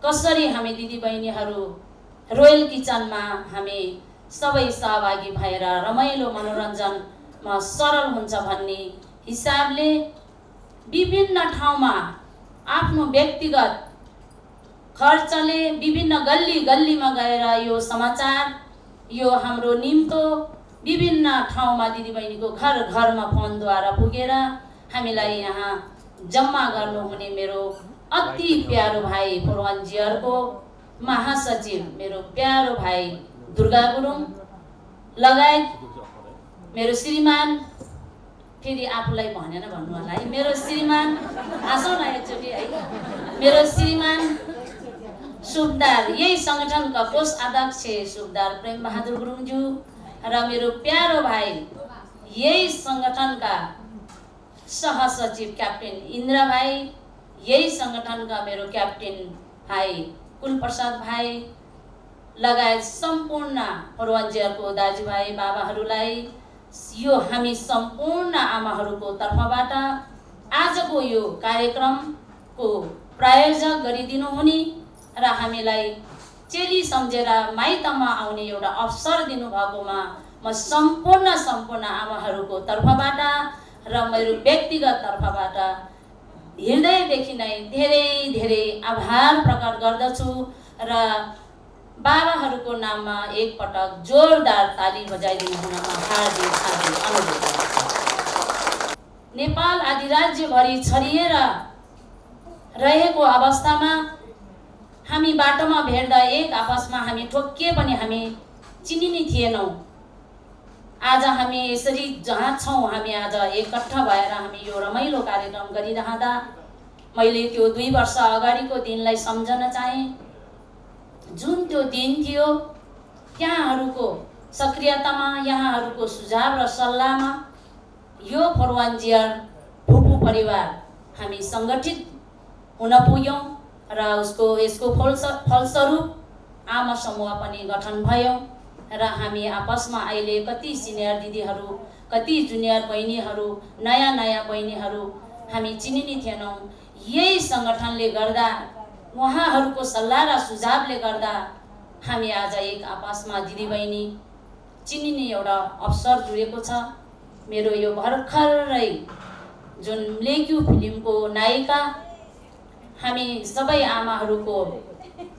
कसरी हामी दिदीबहिनीहरू रोयल किचनमा हामी सबै सहभागी भएर रमाइलो मनोरञ्जनमा सरल हुन्छ भन्ने हिसाबले विभिन्न ठाउँमा आफ्नो व्यक्तिगत खर्चले विभिन्न गल्ली गल्लीमा गएर यो समाचार, यो हाम्रो निम्तो विभिन्न ठाउँमा दिदीबहिनीको घर घरमा फोनद्वारा पुगेर हामीलाई यहाँ जम्मा गर्नुहुने मेरो अति प्यारो भाइ फुर्वान्जीहरूको महासचिव मेरो प्यारो भाइ दुर्गा गुरुङ लगायत मेरो श्रीमान, फेरि आफूलाई भनेर भन्नु होला है, मेरो श्रीमान हाँसौँ न एकचोटि है, मेरो श्रीमान सुबदार यही सङ्गठनका कोष अध्यक्ष सुबदार प्रेम बहादुर गुरुङज्यू र मेरो प्यारो भाइ यही सङ्गठनका सहसचिव क्याप्टेन इन्द्र भाइ, यही सङ्गठनका मेरो क्याप्टेन भाइ कुलप्रसाद भाइ लगायत सम्पूर्ण फुर्वान्जीहरूको दाजुभाइ बाबाहरूलाई यो हामी सम्पूर्ण आमाहरूको तर्फबाट आजको यो कार्यक्रमको प्रायोजक गरिदिनु हुने र हामीलाई चेली सम्झेर माइतमा आउने एउटा अवसर दिनुभएकोमा म सम्पूर्ण आमाहरूको तर्फबाट र मेरो व्यक्तिगत तर्फबाट हृदयदेखि नै धेरै धेरै आभार प्रकट गर्दछु र बाबाहरूको नाममा एकपटक जोरदार ताली बजाइदिनु हुनमा हार्दिक अनुरोध गर्दछु। नेपाल अधिराज्यभरि छरिएर रहेको अवस्थामा हामी बाटोमा भेट्दा एक आपसमा हामी ठोक्किए पनि हामी चिनिने थिएनौँ। आज हामी यसरी जहाँ छौँ, हामी आज एकट्ठा भएर हामी यो रमाइलो कार्यक्रम गरिरहँदा मैले त्यो 2 वर्ष अगाडिको दिनलाई सम्झन चाहेँ। जुन त्यो दिन थियो, यहाँहरूको सक्रियतामा, यहाँहरूको सुझाव र सल्लाहमा यो फुर्वान्जीयर भुपु परिवार हामी सङ्गठित हुन पुग्यौँ र यसको फलस्वरूप आमा समूह पनि गठन भयो र हामी आपसमा अहिले कति सिनियर दिदीहरू, कति जुनियर बहिनीहरू, नयाँ बहिनीहरू हामी चिनिने थिएनौँ। यही सङ्गठनले गर्दा, उहाँहरूको सल्लाह र सुझावले गर्दा हामी आज एक आपसमा दिदीबहिनी चिनिने एउटा अवसर जुरेको छ। मेरो यो भर्खरै जुन लेक्यु फिल्मको नायिका, हामी सबै आमाहरूको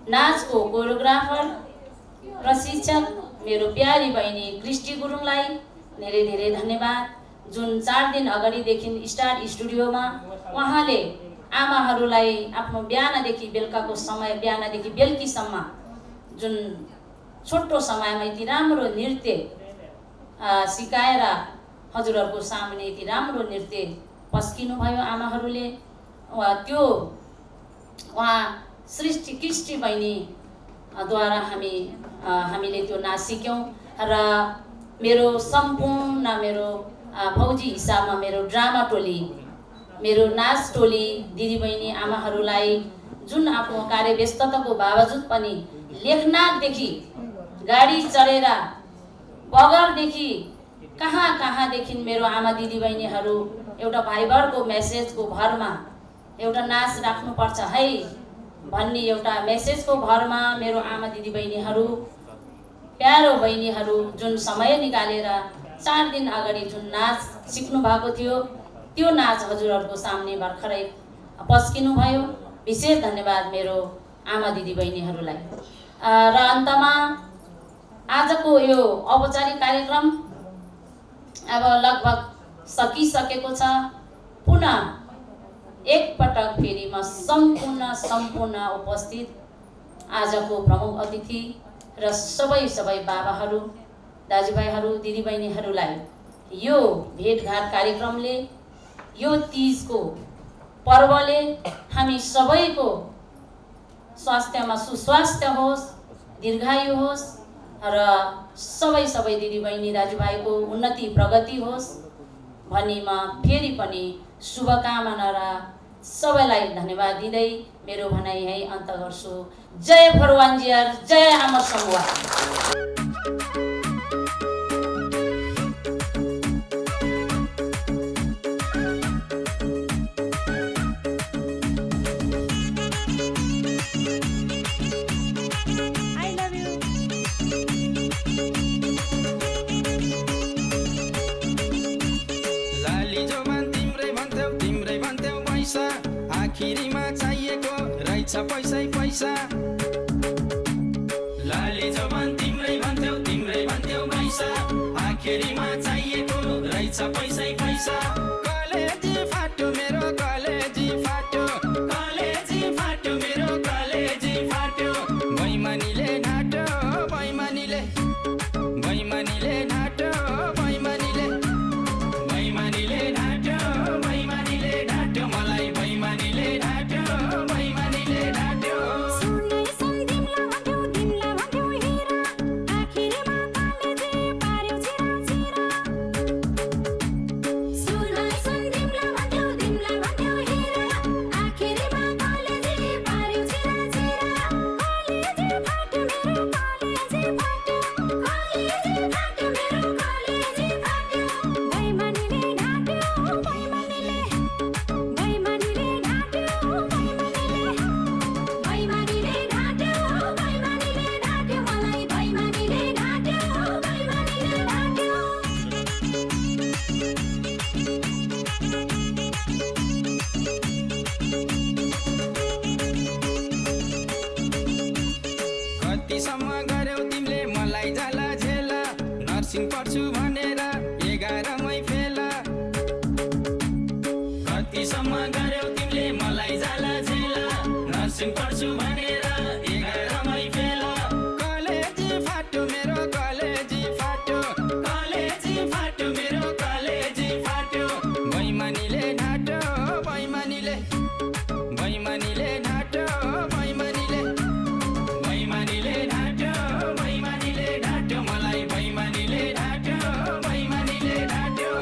नाचको कोरियोग्राफर प्रशिक्षक मेरो प्यारी बहिनी कृष्टि गुरुङलाई धेरै धेरै धन्यवाद। जुन 4 दिन अगाडिदेखि स्टार स्टुडियोमा उहाँले आमाहरूलाई आफ्नो बिहानदेखि बेलुकाको समय, बिहानदेखि बेलुकीसम्म जुन छोटो समयमा यति राम्रो नृत्य सिकाएर हजुरहरूको सामुन्ने यति राम्रो नृत्य पस्किनु भयो आमाहरूले। त्यो उहाँ सृष्टि कृष्टि बहिनीद्वारा हामीले त्यो नाच सिक्यौँ र मेरो सम्पूर्ण मेरो फौजी हिसाबमा मेरो ड्रामा टोली, मेरो नाच टोली दिदीबहिनी आमाहरूलाई जुन आफ्नो कार्यव्यस्तताको बावजुद पनि लेखनाथदेखि गाडी चढेर बगरदेखि कहाँदेखि मेरो आमा दिदीबहिनीहरू एउटा भाइबरको मेसेजको भरमा एउटा नाच राख्नुपर्छ है भन्ने एउटा मेसेजको भरमा मेरो आमा दिदीबहिनीहरू, प्यारो बहिनीहरू जुन समय निकालेर 4 दिन अगाडि जुन नाच सिक्नु भएको थियो, त्यो नाच हजुरहरूको सामने भर्खरै पस्किनु भयो। विशेष धन्यवाद मेरो आमा दिदीबहिनीहरूलाई। र अन्तमा आजको यो औपचारिक कार्यक्रम अब लगभग सकिसकेको छ। पुनः एकपटक फेरि म सम्पूर्ण उपस्थित आजको प्रमुख अतिथि र सबै बाबाहरू, दाजुभाइहरू, दिदीबहिनीहरूलाई यो भेटघाट कार्यक्रमले, यो तीजको पर्वले हामी सबैको स्वास्थ्यमा सुस्वास्थ्य होस्, दीर्घायु होस् र सबै दिदीबहिनी दाजुभाइको उन्नति प्रगति होस् भनी म फेरि पनि शुभकामना र सबैलाई धन्यवाद दिँदै मेरो भनाइ यही अन्त गर्छु। जय फुर्वान्जीयर, जय आमा समूह। आखिरीमा चाहिएको रहेछ पैसा लाली जवान तिम्रै भन्थ्यौ पैसा आखिर पैसा कलेजी फाट्यो मेरो कलेजी फाट्यो कलेजी फाट्यो मेरो कलेजी फाट्यो बैमानीले ढाट्यो बैमानीले बैमानीले ढाट्यो बैमानीले बैमानीले ढाट्यो बैमानीले ढाट्यो मलाई बैमानीले ढाट्यो बैमानीले ढाट्यो कतिसम्म गर्यौ तिमीले मलाई जाला झेला नर्सिङ पढ्छु भनेर 11मै फेला कतिसम्म गर्यौ तिमीले मलाई जाला झेला नर्सिङ पढ्छु भनेर 11मै फेला कलेजी फाट्यो मेरो कलेजी फाट्यो कलेजी फाट्यो मेरो कलेजी फाट्यो बैमानीले ढाट्यो बैमानीले बैमानीले ढाट्यो बैमानीले बैमानीले ढाट्यो बैमानीले ढाट्यो मलाई बैमानीले ढाट्यो बैमानीले ढाट्यो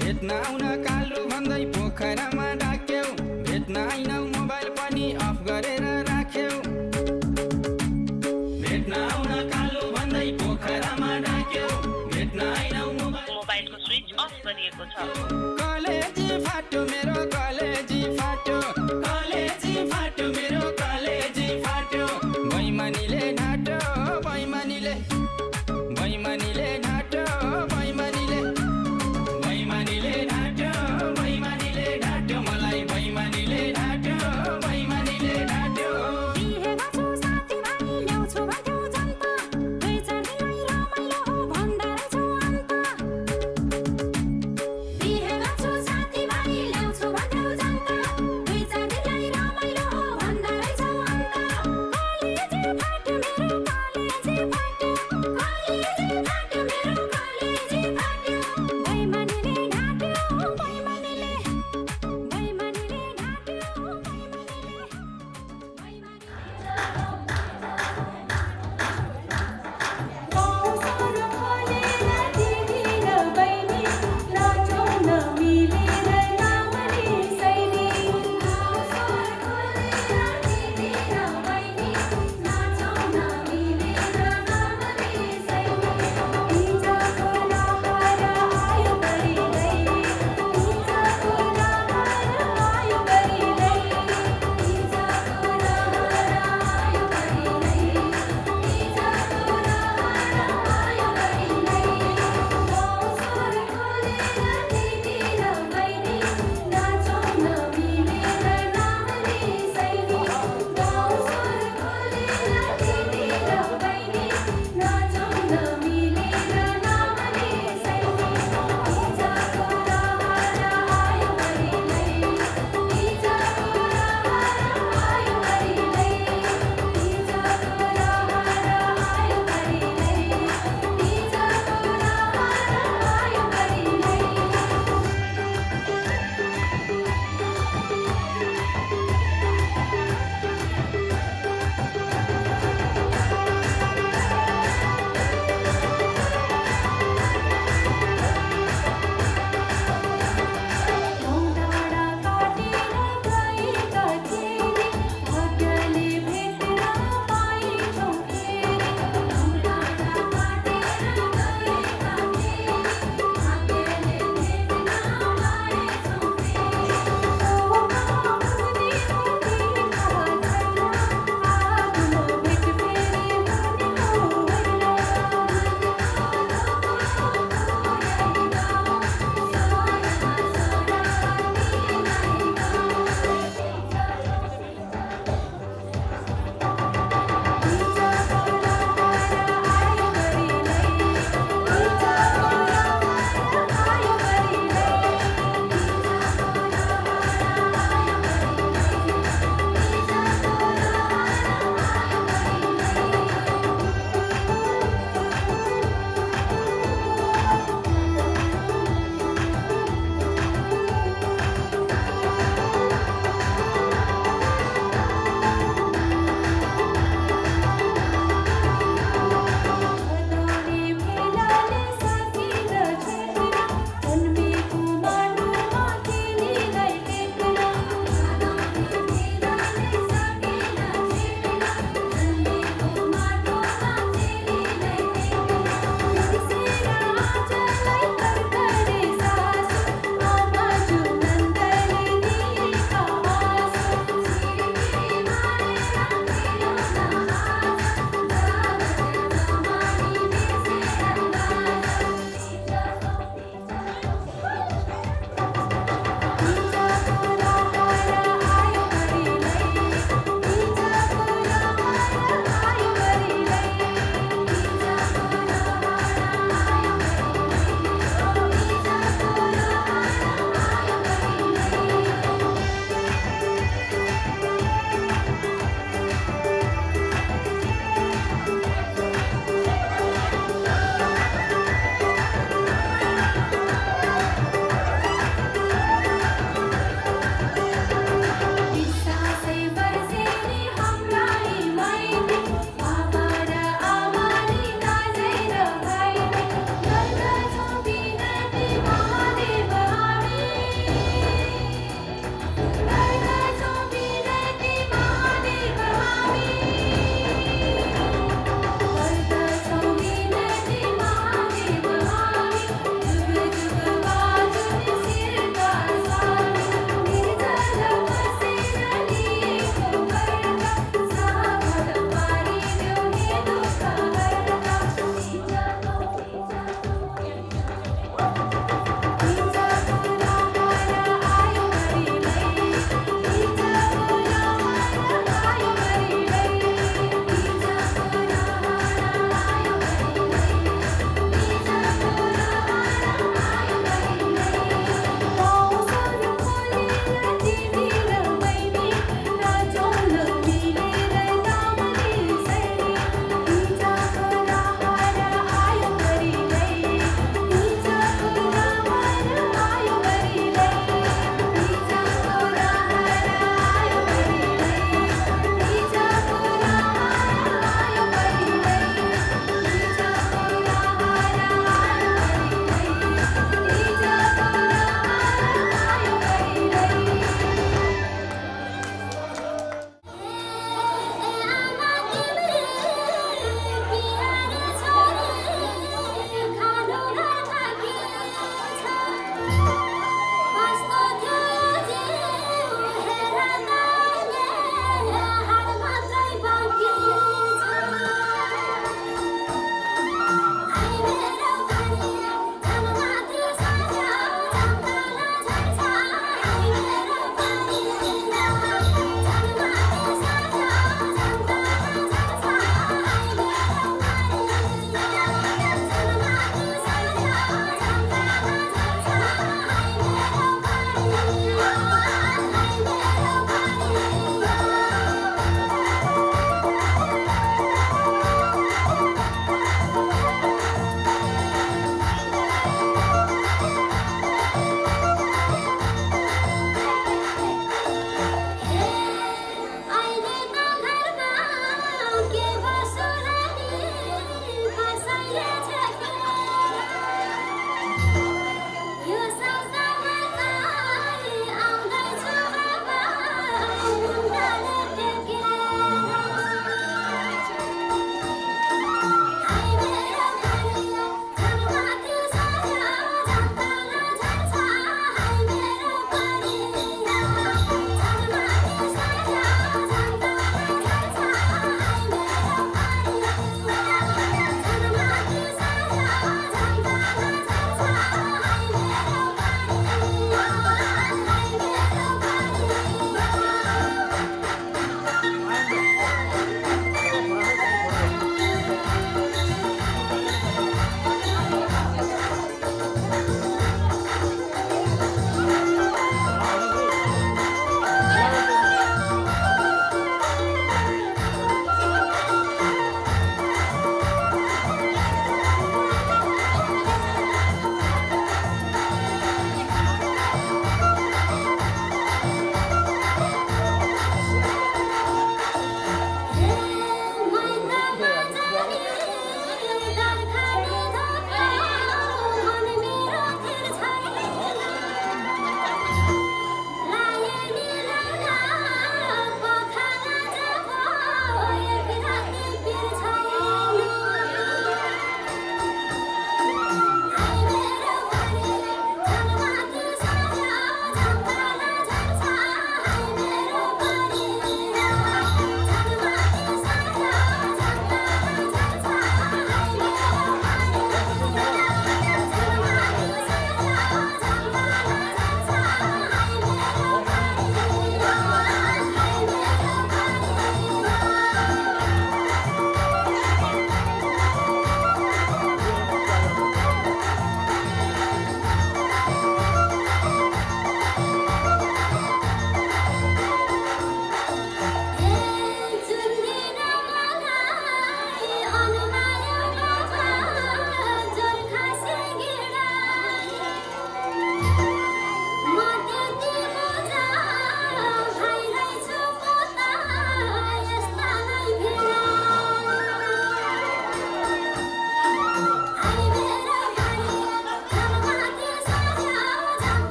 भेट्न आउन कालु भन्दै पोखरामा डाक्यौ भेट्न आइनौ मोबाइल पनि अफ गरेर राख्यौ भेट्न आउन कालु भन्दै पोखरामा डाक्यौ भेट्न आइनौ मोबाइलको स्विच अफ गरिएको छ कलेजी फाट्यो मेरो कलेजी फाट्यो कलेजी फाट्यो मेरो कलेजी फाट्यो बैमानीले ढाट्यो बैमानीले बैमानीले ढाट्यो बैमानीले बैमानीले ढाट्यो बैमानीले ढाट्यो मलाई बैमानीले ढाट्यो बैमानीले ढाट्यो साथी भाइ ल्याउँछु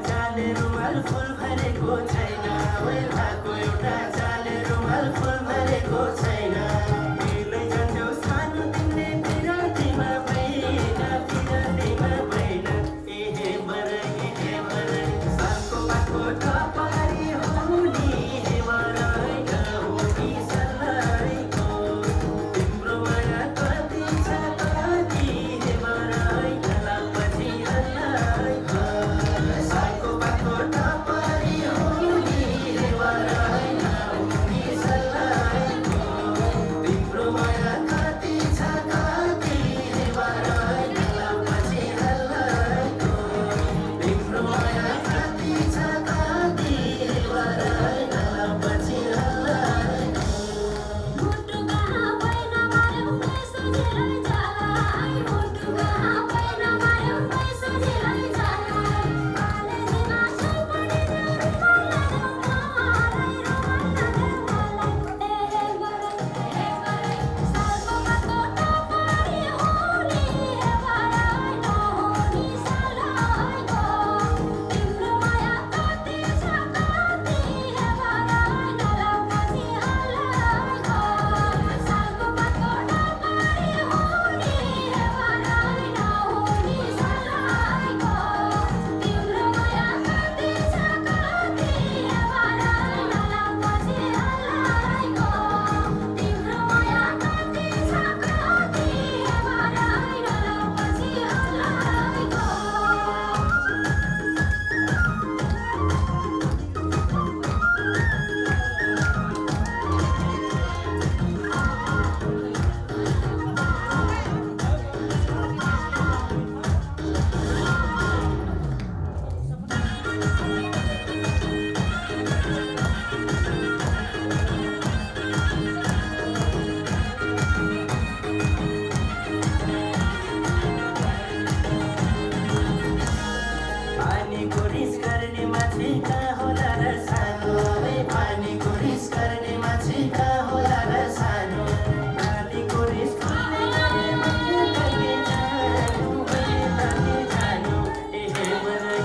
चाले रुमाल फुल भरेको छैन ओइ भएको एउटा चाले रुमाल फुल भरेको छैन मिलै जान्छौ सानो तिमीले पिरातीमा भएन पिरातीमा भएन एहे बरै सालको पातको टपारी हो नि हे बरै नहुनी सल्लाइको तिम्रो माया कति छ कति हे बरै नलापछि हल्लाइको सालको पातको टपारी हो नि हे बरै नहुनी सल्लाइको तिम्रो माया कति छ कति हे बरै नलापछि हल्लाइको तिम्रो माया कति छ कति हे बरै नलापछि हल्लाइको मुटु कहाँ पैन मार्यो पैसो झेलै जाला मुटु कहाँ पैन मार्यो पैसो झेलै जाला कलेजमा छौ पनि रुमाल मलाई ए बरै सालको पातको टपारी हो नि हे बरै नहुनी सल्लाइको तिम्रो माया कति छ कति हे बरै नलापछि हल्लाइको सालको पातको टपारी हो नि हे बरै नहुनी सल्लाइको तिम्रो माया कति छ कति हे बरै नलापछि हल्लाइको तिम्रो माया कति छ कति हे बरै नलापछि हल्लाइको पानीको रिस गर्ने मान्छे कहाँ होला र सानो पानीको रिस गर्ने मान्छे कहाँ होला र सानो पानीको रिस गर्ने मैले कहिले जानु एहे बरै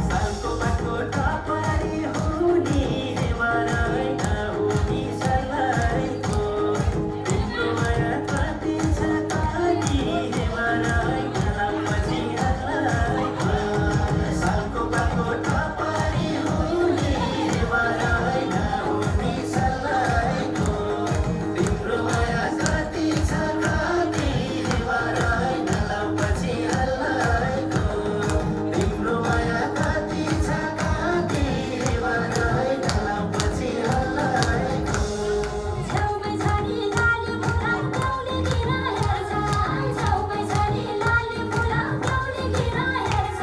सालको पातको टपारी हो नि हे बरै नहुनी सल्लाइको तिम्रो माया कति छ कति हे बरै नलापछि हल्लाइको सालको पातको टपारी हो नि हे बरै नहुनी सल्लाइको तिम्रो माया कति छ कति हे बरै नलापछि हल्लाइको तिम्रो माया कति छ कति हे बरै नलापछि हल्लाइको छेउमै छ नि लाली फुला गाउँले किन हेर्छ छेउमै छ नि लाली फुला गाउँले किन हेर्छ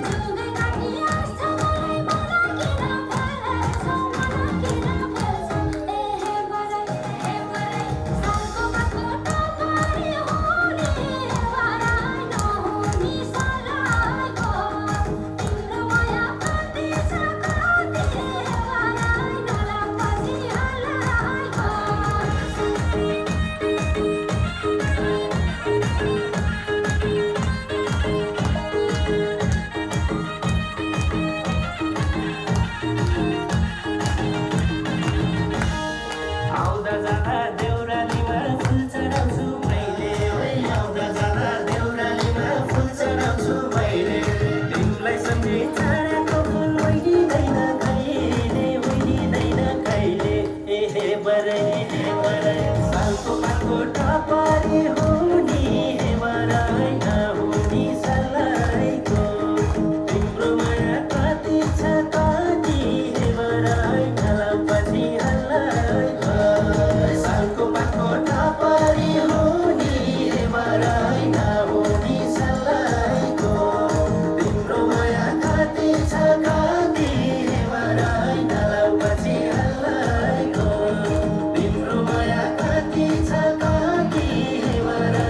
जुगै काटी आँस्छ मलाई किन फलेछौ किन फल्छ एहे बरै सालको पातको टपारी हो नि हे बरै नहुनी सल्लाइको तिम्रो माया कति छ कति हे बरै नलापछि हल्लाइको आउँदा जाँदा देउरालीमा फुल चढाउँछु मैले ओइ आउँदा जाँदा देउरालीमा फुल चढाउँछु मैले तिमीलाई सम्झी चढाएको फुल ओइलिँदैन कहिले एहे बरै सालको पातको टपारी हो नि हे बरै नहुनी सल्लाइको तिम्रो माया कति छ कति हे बरै नलापछि हल्लाइको सालको पातको टपारी हो नि हे बरै नहुनी सल्लाइको तिम्रो माया कति छ कति हे बरै नलापछि हल्लाइको तिम्रो माया कति छ कति हे बरै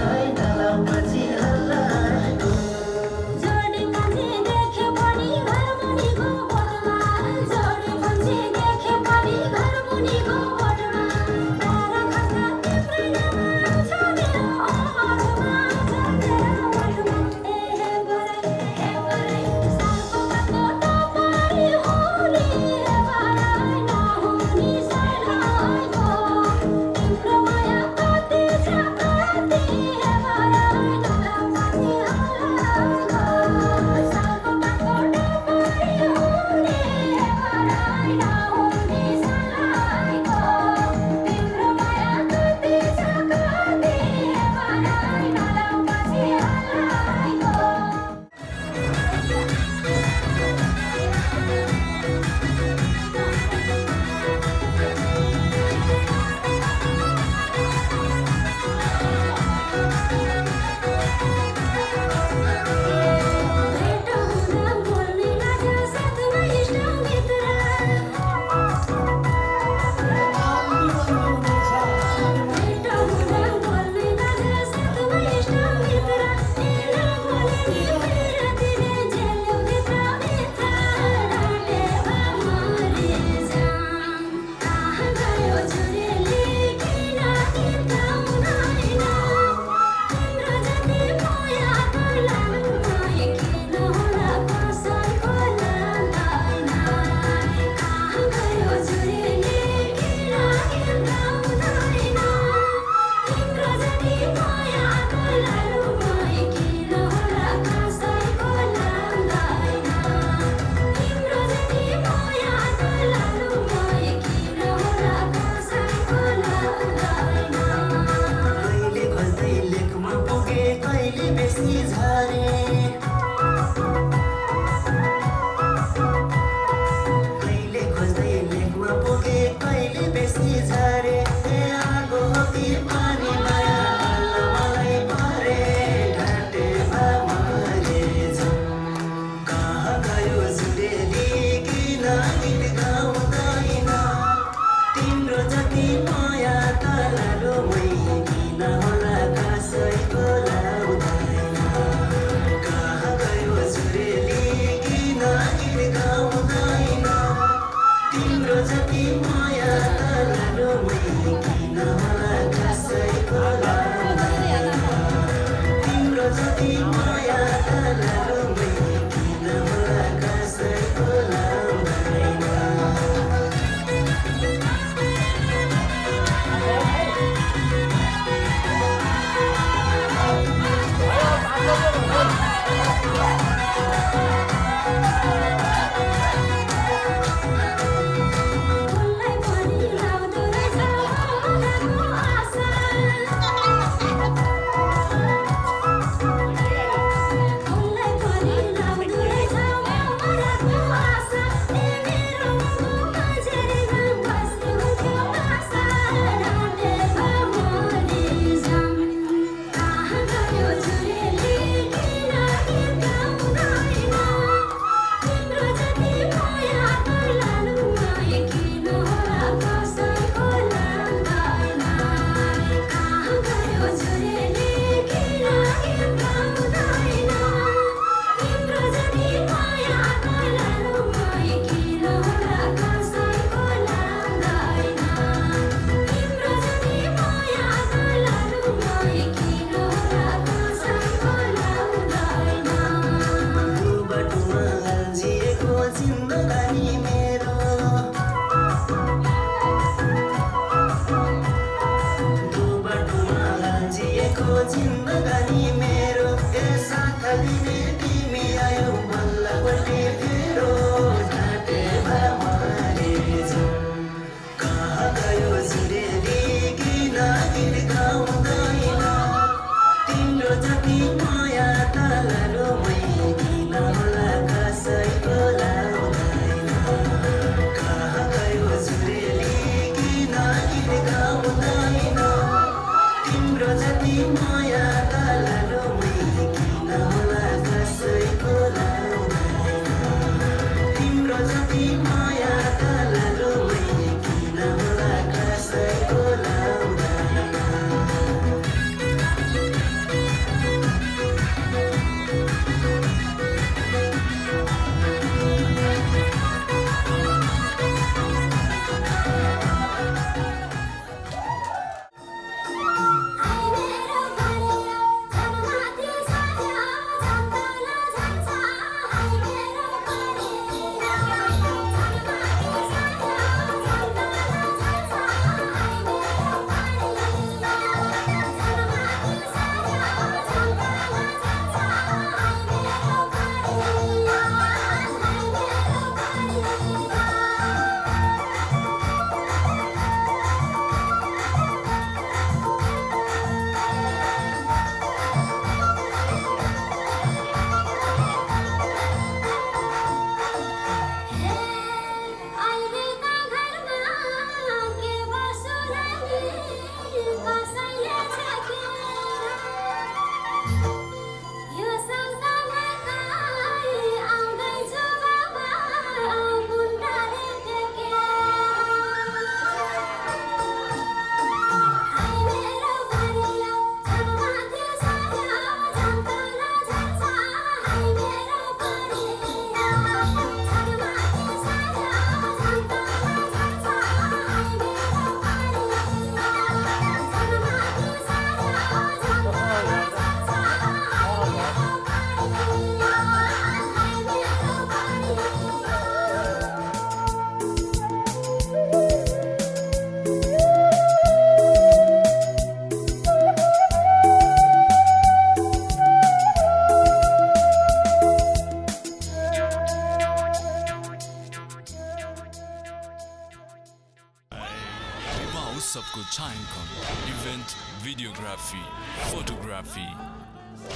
महोत्सवको छायाङ्कन, event videography, photography,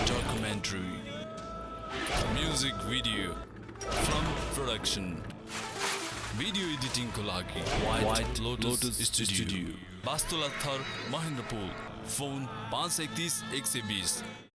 documentary, music video, film production, video एडिटिङको लागि व्हाइट लोटस स्टुडियो, बास्तोला थर, महेन्द्रपुल, फोन 531 120।